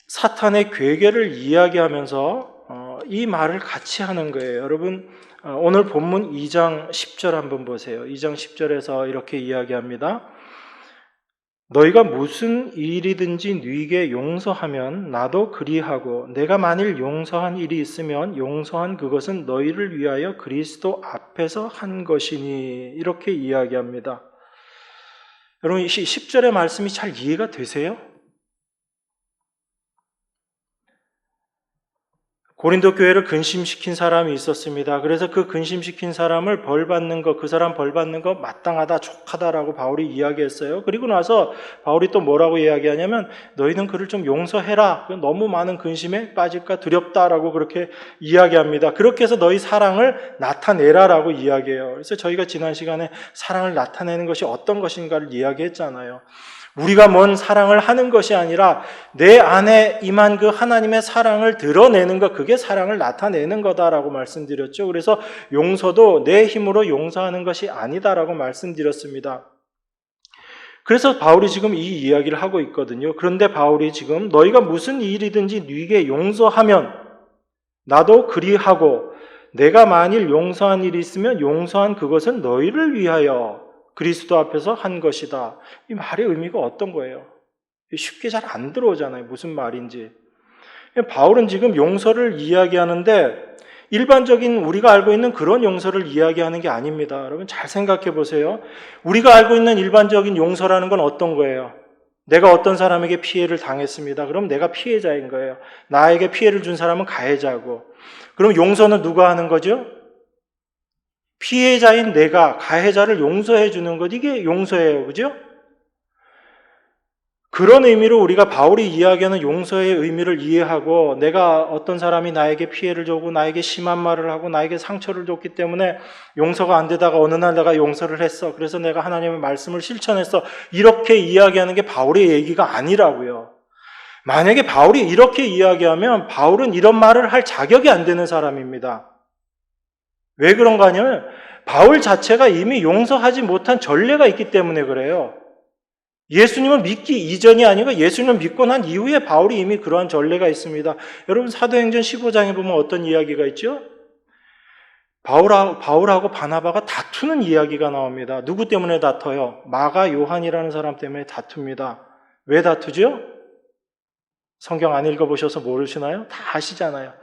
사탄의 괴계를 이야기하면서 이 말을 같이 하는 거예요. 여러분, 오늘 본문 2장 10절 한번 보세요. 2장 10절에서 이렇게 이야기합니다. 너희가 무슨 일이든지 네게 용서하면 나도 그리하고 내가 만일 용서한 일이 있으면 용서한 그것은 너희를 위하여 그리스도 앞에서 한 것이니, 이렇게 이야기합니다. 여러분, 이 10절의 말씀이 잘 이해가 되세요? 고린도 교회를 근심시킨 사람이 있었습니다. 그래서 그 근심시킨 사람을 벌받는 것, 그 사람 벌받는 것 마땅하다, 족하다라고 바울이 이야기했어요. 그리고 나서 바울이 또 뭐라고 이야기하냐면 너희는 그를 좀 용서해라. 너무 많은 근심에 빠질까 두렵다라고 그렇게 이야기합니다. 그렇게 해서 너희 사랑을 나타내라라고 이야기해요. 그래서 저희가 지난 시간에 사랑을 나타내는 것이 어떤 것인가를 이야기했잖아요. 우리가 뭔 사랑을 하는 것이 아니라 내 안에 임한 그 하나님의 사랑을 드러내는 것, 그게 사랑을 나타내는 거다라고 말씀드렸죠. 그래서 용서도 내 힘으로 용서하는 것이 아니다라고 말씀드렸습니다. 그래서 바울이 지금 이 이야기를 하고 있거든요. 그런데 바울이 지금 너희가 무슨 일이든지 네게 용서하면 나도 그리하고 내가 만일 용서한 일이 있으면 용서한 그것은 너희를 위하여 그리스도 앞에서 한 것이다. 이 말의 의미가 어떤 거예요? 쉽게 잘 안 들어오잖아요. 무슨 말인지. 바울은 지금 용서를 이야기하는데 일반적인 우리가 알고 있는 그런 용서를 이야기하는 게 아닙니다. 여러분 잘 생각해 보세요. 우리가 알고 있는 일반적인 용서라는 건 어떤 거예요? 내가 어떤 사람에게 피해를 당했습니다. 그럼 내가 피해자인 거예요. 나에게 피해를 준 사람은 가해자고. 그럼 용서는 누가 하는 거죠? 피해자인 내가 가해자를 용서해 주는 것, 이게 용서예요. 그죠? 그런 의미로 우리가 바울이 이야기하는 용서의 의미를 이해하고 내가 어떤 사람이 나에게 피해를 주고 나에게 심한 말을 하고 나에게 상처를 줬기 때문에 용서가 안 되다가 어느 날 내가 용서를 했어. 그래서 내가 하나님의 말씀을 실천했어. 이렇게 이야기하는 게 바울의 얘기가 아니라고요. 만약에 바울이 이렇게 이야기하면 바울은 이런 말을 할 자격이 안 되는 사람입니다. 왜 그런가 하냐면 바울 자체가 이미 용서하지 못한 전례가 있기 때문에 그래요. 예수님을 믿기 이전이 아니고 예수님을 믿고 난 이후에 바울이 이미 그러한 전례가 있습니다. 여러분 사도행전 15장에 보면 어떤 이야기가 있죠? 바울하고 바나바가 다투는 이야기가 나옵니다. 누구 때문에 다퉈요? 마가 요한이라는 사람 때문에 다툽니다. 왜 다투죠? 성경 안 읽어보셔서 모르시나요? 다 아시잖아요.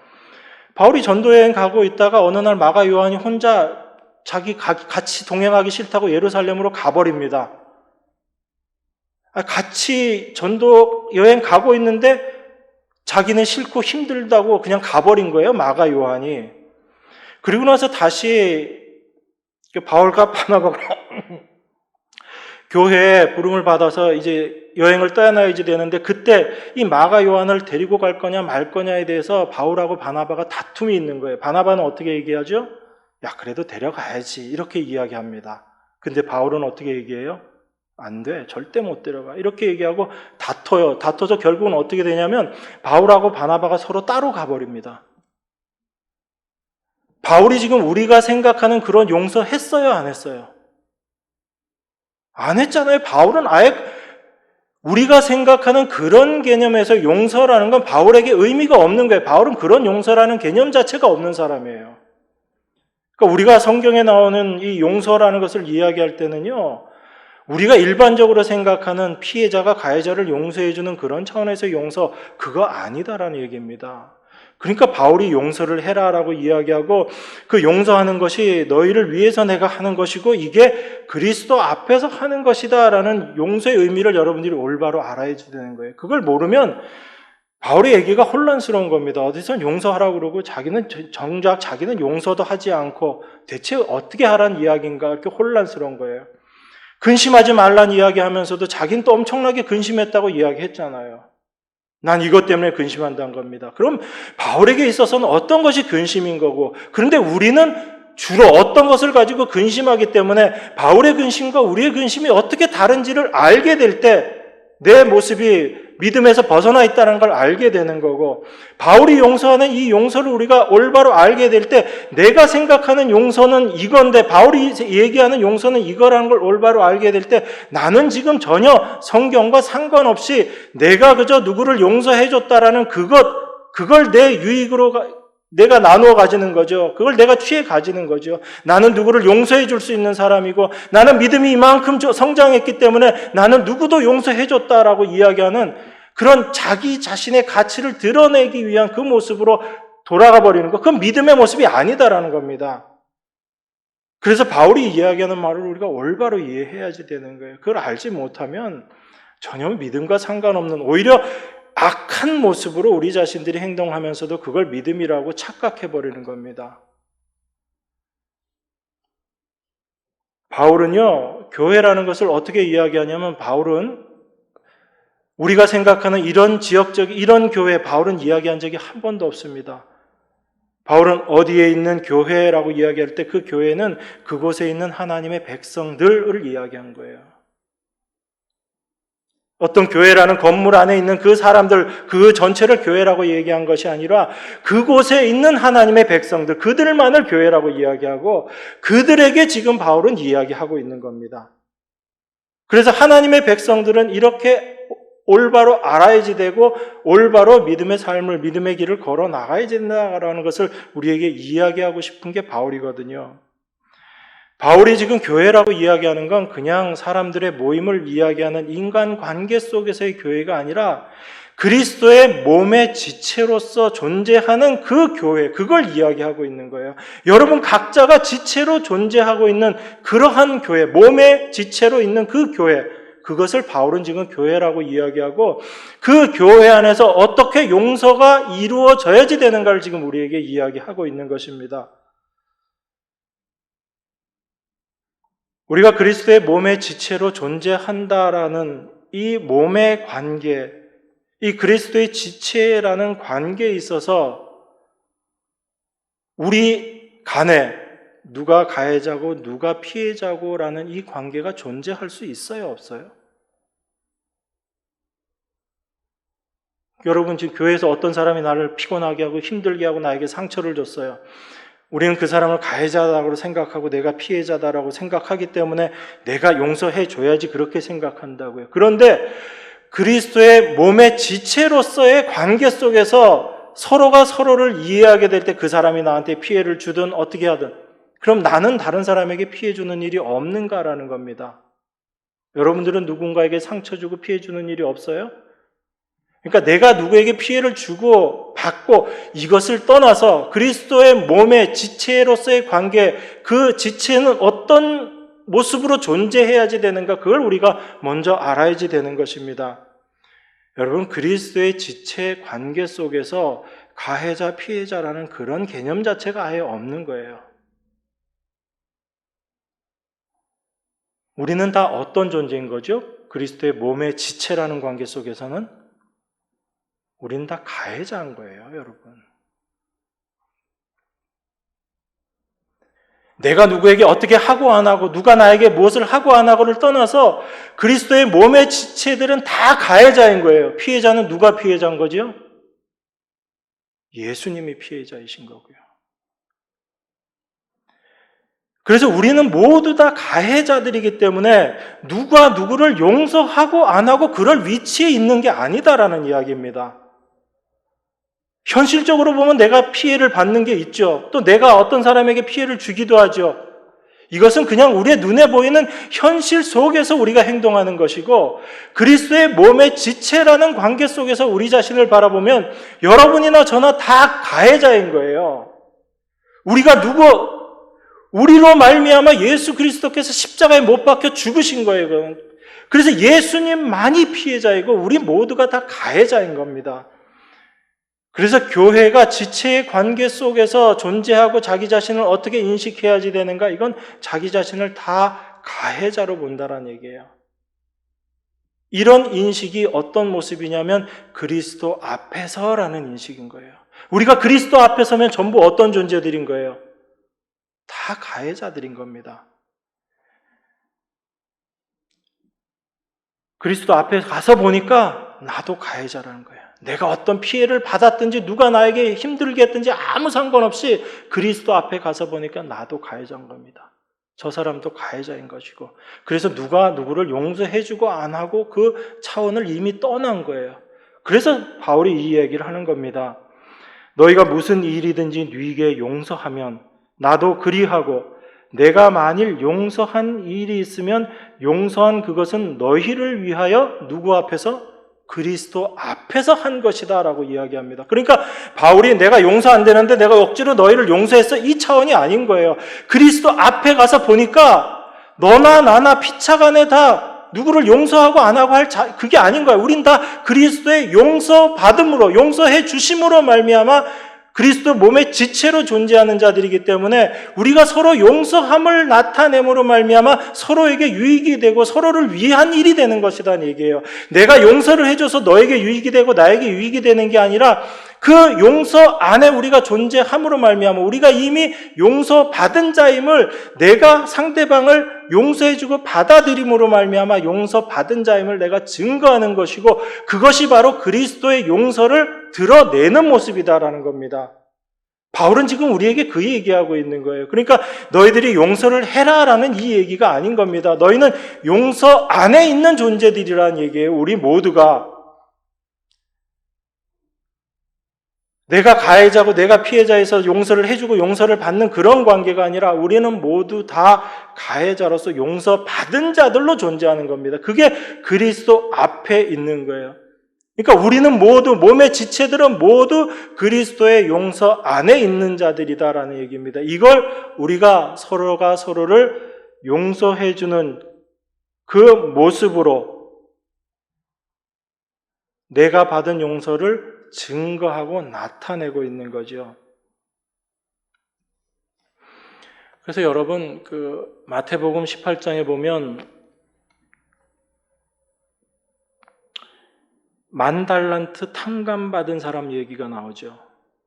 바울이 전도여행 가고 있다가 어느 날 마가 요한이 혼자 자기 같이 동행하기 싫다고 예루살렘으로 가버립니다. 같이 전도여행 가고 있는데 자기는 싫고 힘들다고 그냥 가버린 거예요, 마가 요한이. 그리고 나서 다시 바울과 바나바가 교회에 부름을 받아서 이제 여행을 떠나야지 되는데 그때 이 마가 요한을 데리고 갈 거냐 말 거냐에 대해서 바울하고 바나바가 다툼이 있는 거예요. 바나바는 어떻게 얘기하죠? 야, 그래도 데려가야지. 이렇게 이야기합니다. 근데 바울은 어떻게 얘기해요? 안 돼. 절대 못 데려가. 이렇게 얘기하고 다퉈요. 다퉈서 결국은 어떻게 되냐면 바울하고 바나바가 서로 따로 가버립니다. 바울이 지금 우리가 생각하는 그런 용서 했어요? 안 했어요? 안 했잖아요. 바울은 아예 우리가 생각하는 그런 개념에서 용서라는 건 바울에게 의미가 없는 거예요. 바울은 그런 용서라는 개념 자체가 없는 사람이에요. 그러니까 우리가 성경에 나오는 이 용서라는 것을 이야기할 때는요, 우리가 일반적으로 생각하는 피해자가 가해자를 용서해주는 그런 차원에서 용서, 그거 아니다라는 얘기입니다. 그러니까 바울이 용서를 해라라고 이야기하고 그 용서하는 것이 너희를 위해서 내가 하는 것이고 이게 그리스도 앞에서 하는 것이다라는 용서의 의미를 여러분들이 올바로 알아야 되는 거예요. 그걸 모르면 바울의 얘기가 혼란스러운 겁니다. 어디서 용서하라고 그러고 자기는 정작 자기는 용서도 하지 않고 대체 어떻게 하라는 이야기인가, 이렇게 혼란스러운 거예요. 근심하지 말란 이야기하면서도 자기는 또 엄청나게 근심했다고 이야기했잖아요. 난 이것 때문에 근심한다는 겁니다. 그럼 바울에게 있어서는 어떤 것이 근심인 거고, 그런데 우리는 주로 어떤 것을 가지고 근심하기 때문에 바울의 근심과 우리의 근심이 어떻게 다른지를 알게 될 때 내 모습이 믿음에서 벗어나 있다는 걸 알게 되는 거고, 바울이 용서하는 이 용서를 우리가 올바로 알게 될 때 내가 생각하는 용서는 이건데 바울이 얘기하는 용서는 이거라는 걸 올바로 알게 될 때 나는 지금 전혀 성경과 상관없이 내가 그저 누구를 용서해 줬다라는 그걸 내 유익으로 내가 나누어 가지는 거죠. 그걸 내가 취해 가지는 거죠. 나는 누구를 용서해 줄 수 있는 사람이고, 나는 믿음이 이만큼 성장했기 때문에 나는 누구도 용서해 줬다라고 이야기하는 그런 자기 자신의 가치를 드러내기 위한 그 모습으로 돌아가 버리는 것, 그건 믿음의 모습이 아니다라는 겁니다. 그래서 바울이 이야기하는 말을 우리가 올바로 이해해야지 되는 거예요. 그걸 알지 못하면 전혀 믿음과 상관없는, 오히려 악한 모습으로 우리 자신들이 행동하면서도 그걸 믿음이라고 착각해버리는 겁니다. 바울은요, 교회라는 것을 어떻게 이야기하냐면, 바울은 우리가 생각하는 이런 지역적, 이런 교회, 바울은 이야기한 적이 한 번도 없습니다. 바울은 어디에 있는 교회라고 이야기할 때 그 교회는 그곳에 있는 하나님의 백성들을 이야기한 거예요. 어떤 교회라는 건물 안에 있는 그 사람들, 그 전체를 교회라고 얘기한 것이 아니라 그곳에 있는 하나님의 백성들, 그들만을 교회라고 이야기하고 그들에게 지금 바울은 이야기하고 있는 겁니다. 그래서 하나님의 백성들은 이렇게 올바로 알아야지 되고 올바로 믿음의 삶을, 믿음의 길을 걸어 나가야 된다라는 것을 우리에게 이야기하고 싶은 게 바울이거든요. 바울이 지금 교회라고 이야기하는 건 그냥 사람들의 모임을 이야기하는 인간 관계 속에서의 교회가 아니라 그리스도의 몸의 지체로서 존재하는 그 교회, 그걸 이야기하고 있는 거예요. 여러분 각자가 지체로 존재하고 있는 그러한 교회, 몸의 지체로 있는 그 교회, 그것을 바울은 지금 교회라고 이야기하고 그 교회 안에서 어떻게 용서가 이루어져야지 되는가를 지금 우리에게 이야기하고 있는 것입니다. 우리가 그리스도의 몸의 지체로 존재한다라는 이 몸의 관계, 이 그리스도의 지체라는 관계에 있어서 우리 간에 누가 가해자고 누가 피해자고라는 이 관계가 존재할 수 있어요, 없어요? 여러분 지금 교회에서 어떤 사람이 나를 피곤하게 하고 힘들게 하고 나에게 상처를 줬어요. 우리는 그 사람을 가해자라고 생각하고 내가 피해자다라고 생각하기 때문에 내가 용서해 줘야지 그렇게 생각한다고요. 그런데 그리스도의 몸의 지체로서의 관계 속에서 서로가 서로를 이해하게 될 때 그 사람이 나한테 피해를 주든 어떻게 하든 그럼 나는 다른 사람에게 피해 주는 일이 없는가라는 겁니다. 여러분들은 누군가에게 상처 주고 피해 주는 일이 없어요? 그러니까 내가 누구에게 피해를 주고 받고 이것을 떠나서 그리스도의 몸의 지체로서의 관계, 그 지체는 어떤 모습으로 존재해야지 되는가, 그걸 우리가 먼저 알아야지 되는 것입니다. 여러분, 그리스도의 지체 관계 속에서 가해자, 피해자라는 그런 개념 자체가 아예 없는 거예요. 우리는 다 어떤 존재인 거죠? 그리스도의 몸의 지체라는 관계 속에서는 우린 다 가해자인 거예요, 여러분. 내가 누구에게 어떻게 하고 안 하고, 누가 나에게 무엇을 하고 안 하고를 떠나서 그리스도의 몸의 지체들은 다 가해자인 거예요. 피해자는 누가 피해자인 거죠? 예수님이 피해자이신 거고요. 그래서 우리는 모두 다 가해자들이기 때문에 누가 누구를 용서하고 안 하고 그럴 위치에 있는 게 아니다라는 이야기입니다. 현실적으로 보면 내가 피해를 받는 게 있죠. 또 내가 어떤 사람에게 피해를 주기도 하죠. 이것은 그냥 우리의 눈에 보이는 현실 속에서 우리가 행동하는 것이고 그리스도의 몸의 지체라는 관계 속에서 우리 자신을 바라보면 여러분이나 저나 다 가해자인 거예요. 우리로 말미암아 예수 그리스도께서 십자가에 못 박혀 죽으신 거예요. 그래서 예수님만이 피해자이고 우리 모두가 다 가해자인 겁니다. 그래서 교회가 지체의 관계 속에서 존재하고 자기 자신을 어떻게 인식해야지 되는가? 이건 자기 자신을 다 가해자로 본다는 얘기예요. 이런 인식이 어떤 모습이냐면 그리스도 앞에서라는 인식인 거예요. 우리가 그리스도 앞에 서면 전부 어떤 존재들인 거예요? 다 가해자들인 겁니다. 그리스도 앞에 가서 보니까 나도 가해자라는 거예요. 내가 어떤 피해를 받았든지 누가 나에게 힘들게 했든지 아무 상관없이 그리스도 앞에 가서 보니까 나도 가해자인 겁니다. 저 사람도 가해자인 것이고, 그래서 누가 누구를 용서해주고 안 하고 그 차원을 이미 떠난 거예요. 그래서 바울이 이 얘기를 하는 겁니다. 너희가 무슨 일이든지 네게 용서하면 나도 그리하고, 내가 만일 용서한 일이 있으면 용서한 그것은 너희를 위하여 누구 앞에서? 그리스도 앞에서 한 것이다 라고 이야기합니다. 그러니까 바울이 내가 용서 안 되는데 내가 억지로 너희를 용서했어, 이 차원이 아닌 거예요. 그리스도 앞에 가서 보니까 너나 나나 피차간에 다 누구를 용서하고 안 하고 그게 아닌 거예요. 우린 다 그리스도의 용서받음으로, 용서해 주심으로 말미암아 그리스도 몸의 지체로 존재하는 자들이기 때문에 우리가 서로 용서함을 나타냄으로 말미암아 서로에게 유익이 되고 서로를 위한 일이 되는 것이라는 얘기예요. 내가 용서를 해줘서 너에게 유익이 되고 나에게 유익이 되는 게 아니라 그 용서 안에 우리가 존재함으로 말미암아 우리가 이미 용서받은 자임을, 내가 상대방을 용서해주고 받아들임으로 말미암아 용서받은 자임을 내가 증거하는 것이고, 그것이 바로 그리스도의 용서를 드러내는 모습이다라는 겁니다. 바울은 지금 우리에게 그 얘기하고 있는 거예요. 그러니까 너희들이 용서를 해라라는 이 얘기가 아닌 겁니다. 너희는 용서 안에 있는 존재들이라는 얘기예요. 우리 모두가. 내가 가해자고 내가 피해자에서 용서를 해주고 용서를 받는 그런 관계가 아니라 우리는 모두 다 가해자로서 용서받은 자들로 존재하는 겁니다. 그게 그리스도 앞에 있는 거예요. 그러니까 우리는 모두, 몸의 지체들은 모두 그리스도의 용서 안에 있는 자들이다라는 얘기입니다. 이걸 우리가 서로가 서로를 용서해주는 그 모습으로 내가 받은 용서를 증거하고 나타내고 있는 거죠. 그래서 여러분, 마태복음 18장에 보면 10,000달란트 탕감받은 사람 얘기가 나오죠.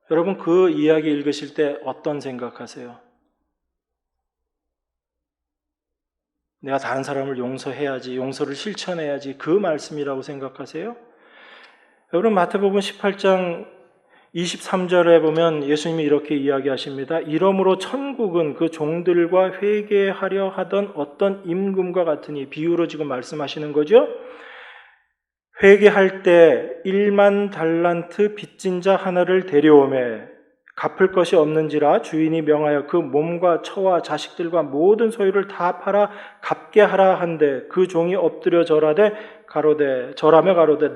여러분, 그 이야기 읽으실 때 어떤 생각하세요? 내가 다른 사람을 용서해야지, 용서를 실천해야지, 그 말씀이라고 생각하세요? 여러분, 마태복음 18장 23절에 보면 예수님이 이렇게 이야기하십니다. 이러므로 천국은 그 종들과 회개하려 하던 어떤 임금과 같으니, 비유로 지금 말씀하시는 거죠. 회개할 때 10,000달란트 빚진 자 하나를 데려오매 갚을 것이 없는지라 주인이 명하여 그 몸과 처와 자식들과 모든 소유를 다 팔아 갚게 하라 한데, 그 종이 엎드려 절하며 가로되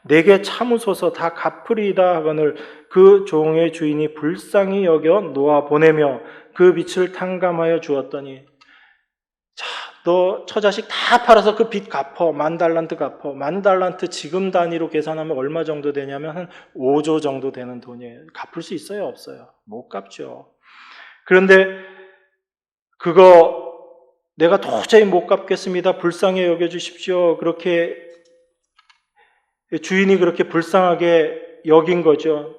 내게 참으소서 다 갚으리이다 하거늘 그 종의 주인이 불쌍히 여겨 놓아 보내며 그 빚을 탕감하여 주었더니, 자, 너 처자식 다 팔아서 그 빚 갚어. 10,000달란트 갚어. 10,000달란트 지금 단위로 계산하면 얼마 정도 되냐면 한 5조 정도 되는 돈이에요. 갚을 수 있어요? 없어요? 못 갚죠. 그런데 그거 내가 도저히 못 갚겠습니다. 불쌍히 여겨주십시오. 그렇게 주인이 그렇게 불쌍하게 여긴 거죠.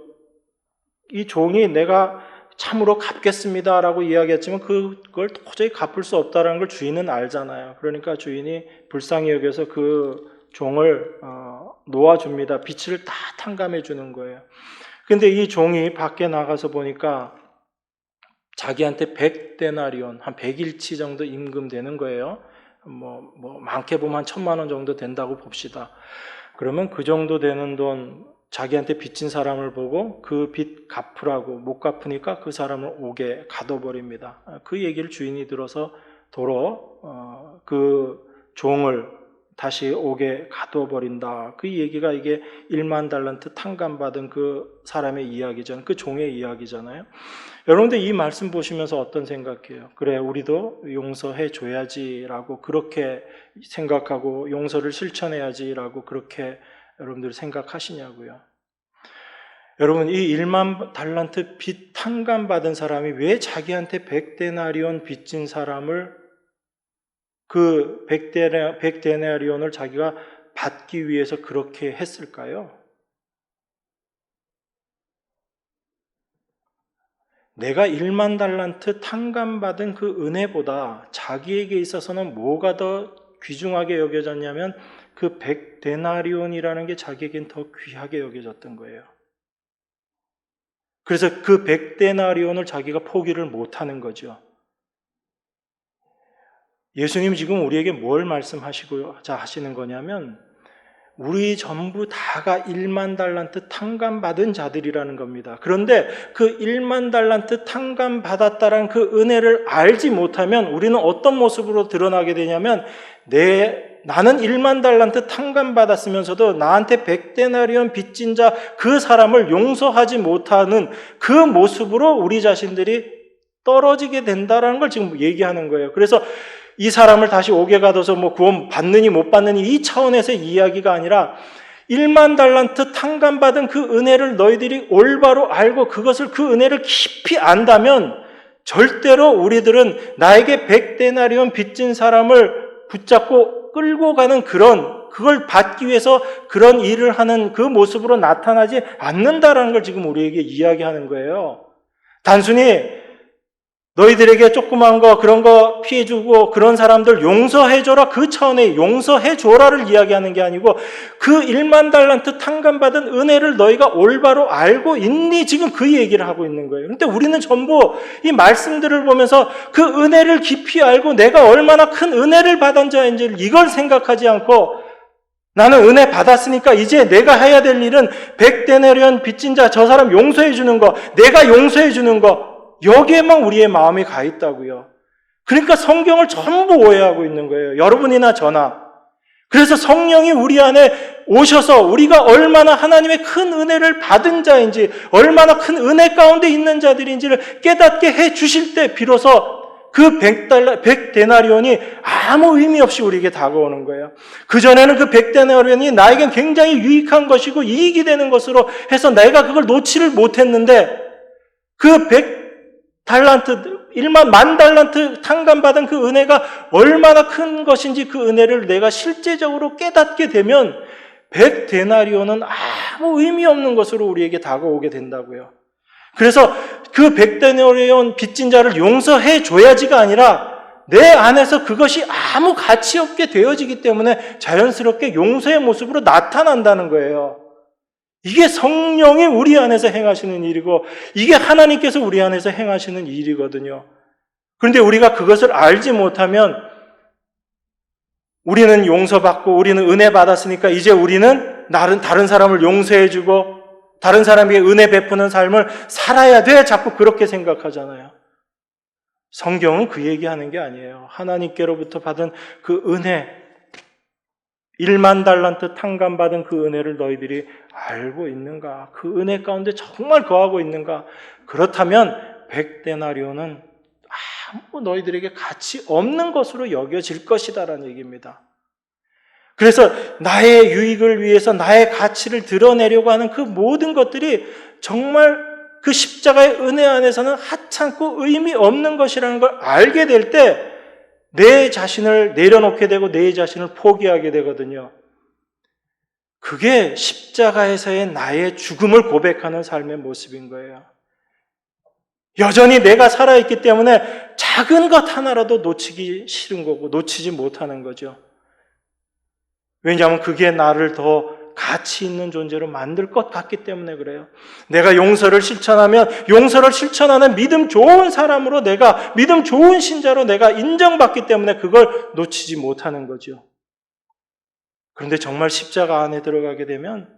이 종이 내가 참으로 갚겠습니다라고 이야기했지만 그걸 도저히 갚을 수 없다는 걸 주인은 알잖아요. 그러니까 주인이 불쌍히 여겨서 그 종을 놓아줍니다. 빚을 다 탕감해 주는 거예요. 근데 이 종이 밖에 나가서 보니까 자기한테 100데나리온, 한 100일치 정도 임금 되는 거예요. 많게 보면 한 1,000만 원 정도 된다고 봅시다. 그러면 그 정도 되는 돈, 자기한테 빚진 사람을 보고 그 빚 갚으라고, 못 갚으니까 그 사람을 옥에 가둬버립니다. 그 얘기를 주인이 들어서 도로 그 종을 다시 옥에 가둬버린다. 그 얘기가 이게 10,000달란트 탕감받은 그 사람의 이야기잖아요. 그 종의 이야기잖아요. 여러분들 이 말씀 보시면서 어떤 생각해요? 그래, 우리도 용서해 줘야지라고 그렇게 생각하고 용서를 실천해야지라고 그렇게 여러분들 생각하시냐고요. 여러분, 이 10,000달란트 빚 탕감받은 사람이 왜 자기한테 100데나리온 빚진 사람을 그 100데나리온을 자기가 받기 위해서 그렇게 했을까요? 내가 1만 달란트 탕감받은 그 은혜보다 자기에게 있어서는 뭐가 더 귀중하게 여겨졌냐면 그 100데나리온이라는 게 자기에겐 더 귀하게 여겨졌던 거예요. 그래서 그 100데나리온을 자기가 포기를 못하는 거죠. 예수님 지금 우리에게 뭘 말씀하시고자 하시는 거냐면 우리 전부 다가 1만 달란트 탕감받은 자들이라는 겁니다. 그런데 그 1만 달란트 탕감받았다는 그 은혜를 알지 못하면 우리는 어떤 모습으로 드러나게 되냐면 나는 1만 달란트 탕감받았으면서도 나한테 100데나리온 빚진 자 그 사람을 용서하지 못하는 그 모습으로 우리 자신들이 떨어지게 된다는 걸 지금 얘기하는 거예요. 그래서 이 사람을 다시 옥에 가둬서 구원 받느니 못 받느니 이 차원에서의 이야기가 아니라 1만 달란트 탕감받은 그 은혜를 너희들이 올바로 알고 그것을 그 은혜를 깊이 안다면 절대로 우리들은 나에게 100데나리온 빚진 사람을 붙잡고 끌고 가는 그걸 받기 위해서 그런 일을 하는 그 모습으로 나타나지 않는다라는 걸 지금 우리에게 이야기하는 거예요. 단순히 너희들에게 조그만 거 그런 거 피해주고 그런 사람들 용서해줘라 그 차원의 용서해줘라를 이야기하는 게 아니고 그 1만 달란트 탕감받은 은혜를 너희가 올바로 알고 있니? 지금 그 얘기를 하고 있는 거예요. 그런데 우리는 전부 이 말씀들을 보면서 그 은혜를 깊이 알고 내가 얼마나 큰 은혜를 받은 자인지 이걸 생각하지 않고 나는 은혜 받았으니까 이제 내가 해야 될 일은 100데나리온 빚진 자 저 사람 용서해 주는 거 내가 용서해 주는 거 여기에만 우리의 마음이 가 있다고요. 그러니까 성경을 전부 오해하고 있는 거예요. 여러분이나 저나. 그래서 성령이 우리 안에 오셔서 우리가 얼마나 하나님의 큰 은혜를 받은 자인지 얼마나 큰 은혜 가운데 있는 자들인지를 깨닫게 해 주실 때 비로소 그 100데나리온이 아무 의미 없이 우리에게 다가오는 거예요. 그전에는 그 100데나리온이 나에겐 굉장히 유익한 것이고 이익이 되는 것으로 해서 내가 그걸 놓지를 못했는데 그 1만 달란트 탕감받은 그 은혜가 얼마나 큰 것인지 그 은혜를 내가 실제적으로 깨닫게 되면 100데나리온은 아무 의미 없는 것으로 우리에게 다가오게 된다고요. 그래서 그 100데나리온 빚진 자를 용서해 줘야지가 아니라 내 안에서 그것이 아무 가치 없게 되어지기 때문에 자연스럽게 용서의 모습으로 나타난다는 거예요. 이게 성령이 우리 안에서 행하시는 일이고 이게 하나님께서 우리 안에서 행하시는 일이거든요. 그런데 우리가 그것을 알지 못하면 우리는 용서받고 우리는 은혜 받았으니까 이제 우리는 다른 사람을 용서해주고 다른 사람에게 은혜 베푸는 삶을 살아야 돼. 자꾸 그렇게 생각하잖아요. 성경은 그 얘기하는 게 아니에요. 하나님께로부터 받은 그 은혜 1만 달란트 탕감받은 그 은혜를 너희들이 알고 있는가? 그 은혜 가운데 정말 거하고 있는가? 그렇다면 100데나리온은 아무 너희들에게 가치 없는 것으로 여겨질 것이다라는 얘기입니다. 그래서 나의 유익을 위해서 나의 가치를 드러내려고 하는 그 모든 것들이 정말 그 십자가의 은혜 안에서는 하찮고 의미 없는 것이라는 걸 알게 될 때 내 자신을 내려놓게 되고 내 자신을 포기하게 되거든요. 그게 십자가에서의 나의 죽음을 고백하는 삶의 모습인 거예요. 여전히 내가 살아있기 때문에 작은 것 하나라도 놓치기 싫은 거고 놓치지 못하는 거죠. 왜냐하면 그게 나를 더 가치 있는 존재로 만들 것 같기 때문에 그래요. 내가 용서를 실천하면 용서를 실천하는 믿음 좋은 사람으로 내가 믿음 좋은 신자로 내가 인정받기 때문에 그걸 놓치지 못하는 거죠. 그런데 정말 십자가 안에 들어가게 되면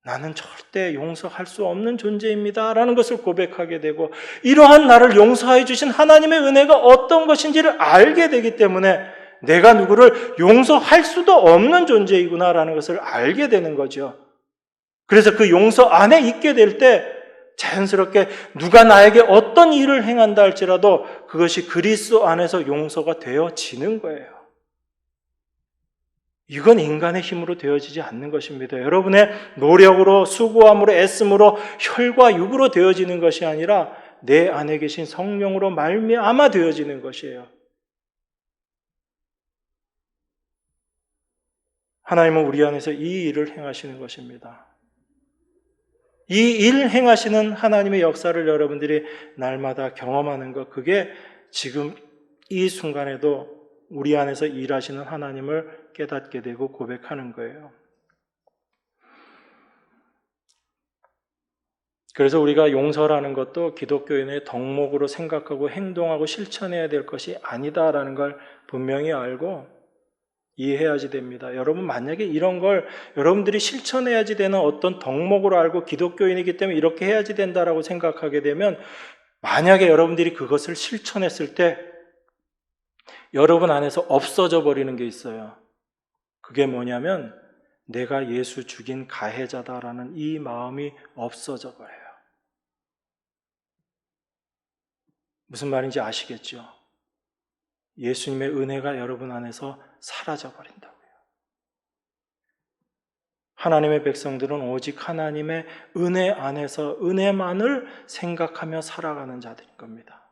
나는 절대 용서할 수 없는 존재입니다 라는 것을 고백하게 되고 이러한 나를 용서해 주신 하나님의 은혜가 어떤 것인지를 알게 되기 때문에 내가 누구를 용서할 수도 없는 존재이구나라는 것을 알게 되는 거죠. 그래서 그 용서 안에 있게 될 때 자연스럽게 누가 나에게 어떤 일을 행한다 할지라도 그것이 그리스도 안에서 용서가 되어지는 거예요. 이건 인간의 힘으로 되어지지 않는 것입니다. 여러분의 노력으로 수고함으로 애씀으로 혈과 육으로 되어지는 것이 아니라 내 안에 계신 성령으로 말미암아 되어지는 것이에요. 하나님은 우리 안에서 이 일을 행하시는 것입니다. 이 일 행하시는 하나님의 역사를 여러분들이 날마다 경험하는 것, 그게 지금 이 순간에도 우리 안에서 일하시는 하나님을 깨닫게 되고 고백하는 거예요. 그래서 우리가 용서라는 것도 기독교인의 덕목으로 생각하고 행동하고 실천해야 될 것이 아니다라는 걸 분명히 알고 이해해야지 됩니다. 여러분, 만약에 이런 걸 여러분들이 실천해야지 되는 어떤 덕목으로 알고 기독교인이기 때문에 이렇게 해야지 된다라고 생각하게 되면, 만약에 여러분들이 그것을 실천했을 때 여러분 안에서 없어져 버리는 게 있어요. 그게 뭐냐면 내가 예수 죽인 가해자다라는 이 마음이 없어져 버려요. 무슨 말인지 아시겠죠? 예수님의 은혜가 여러분 안에서 사라져 버린다고요. 하나님의 백성들은 오직 하나님의 은혜 안에서 은혜만을 생각하며 살아가는 자들인 겁니다.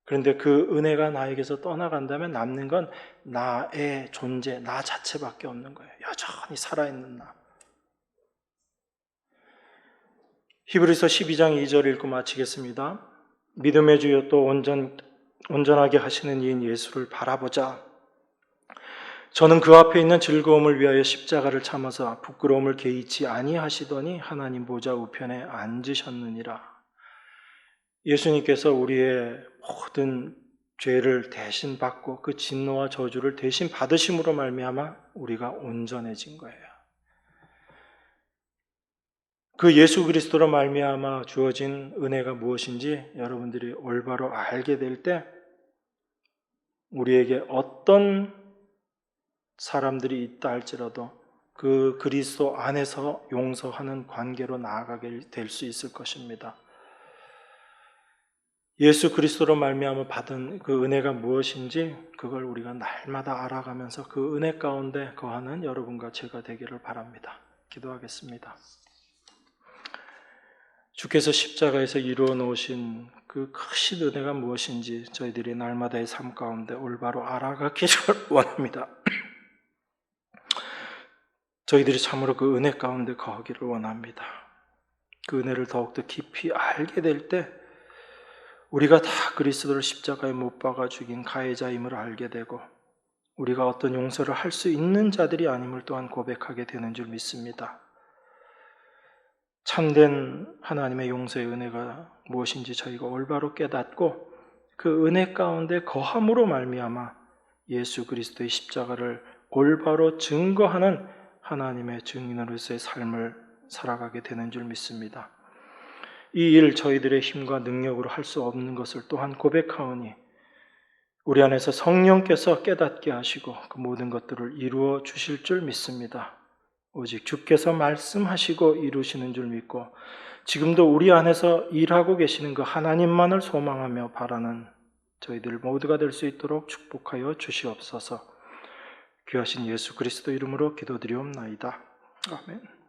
그런데 그 은혜가 나에게서 떠나간다면 남는 건 나의 존재, 나 자체밖에 없는 거예요. 여전히 살아있는 나. 히브리서 12장 2절 읽고 마치겠습니다. 믿음의 주여 또 온전하게 하시는 이인 예수를 바라보자. 저는 그 앞에 있는 즐거움을 위하여 십자가를 참아서 부끄러움을 개의치 아니하시더니 하나님 보좌 우편에 앉으셨느니라. 예수님께서 우리의 모든 죄를 대신 받고 그 진노와 저주를 대신 받으심으로 말미암아 우리가 온전해진 거예요. 그 예수 그리스도로 말미암아 주어진 은혜가 무엇인지 여러분들이 올바로 알게 될 때 우리에게 어떤 사람들이 있다 할지라도 그 그리스도 안에서 용서하는 관계로 나아가게 될 수 있을 것입니다. 예수 그리스도로 말미암아 받은 그 은혜가 무엇인지 그걸 우리가 날마다 알아가면서 그 은혜 가운데 거하는 여러분과 제가 되기를 바랍니다. 기도하겠습니다. 주께서 십자가에서 이루어 놓으신 그 크신 은혜가 무엇인지 저희들이 날마다의 삶 가운데 올바로 알아가기를 원합니다. 저희들이 참으로 그 은혜 가운데 거하기를 원합니다. 그 은혜를 더욱더 깊이 알게 될 때 우리가 다 그리스도를 십자가에 못 박아 죽인 가해자임을 알게 되고 우리가 어떤 용서를 할 수 있는 자들이 아님을 또한 고백하게 되는 줄 믿습니다. 참된 하나님의 용서의 은혜가 무엇인지 저희가 올바로 깨닫고 그 은혜 가운데 거함으로 말미암아 예수 그리스도의 십자가를 올바로 증거하는 하나님의 증인으로서의 삶을 살아가게 되는 줄 믿습니다. 이 일 저희들의 힘과 능력으로 할 수 없는 것을 또한 고백하오니 우리 안에서 성령께서 깨닫게 하시고 그 모든 것들을 이루어 주실 줄 믿습니다. 오직 주께서 말씀하시고 이루시는 줄 믿고 지금도 우리 안에서 일하고 계시는 그 하나님만을 소망하며 바라는 저희들 모두가 될 수 있도록 축복하여 주시옵소서. 귀하신 예수 그리스도 이름으로 기도드리옵나이다. 아멘.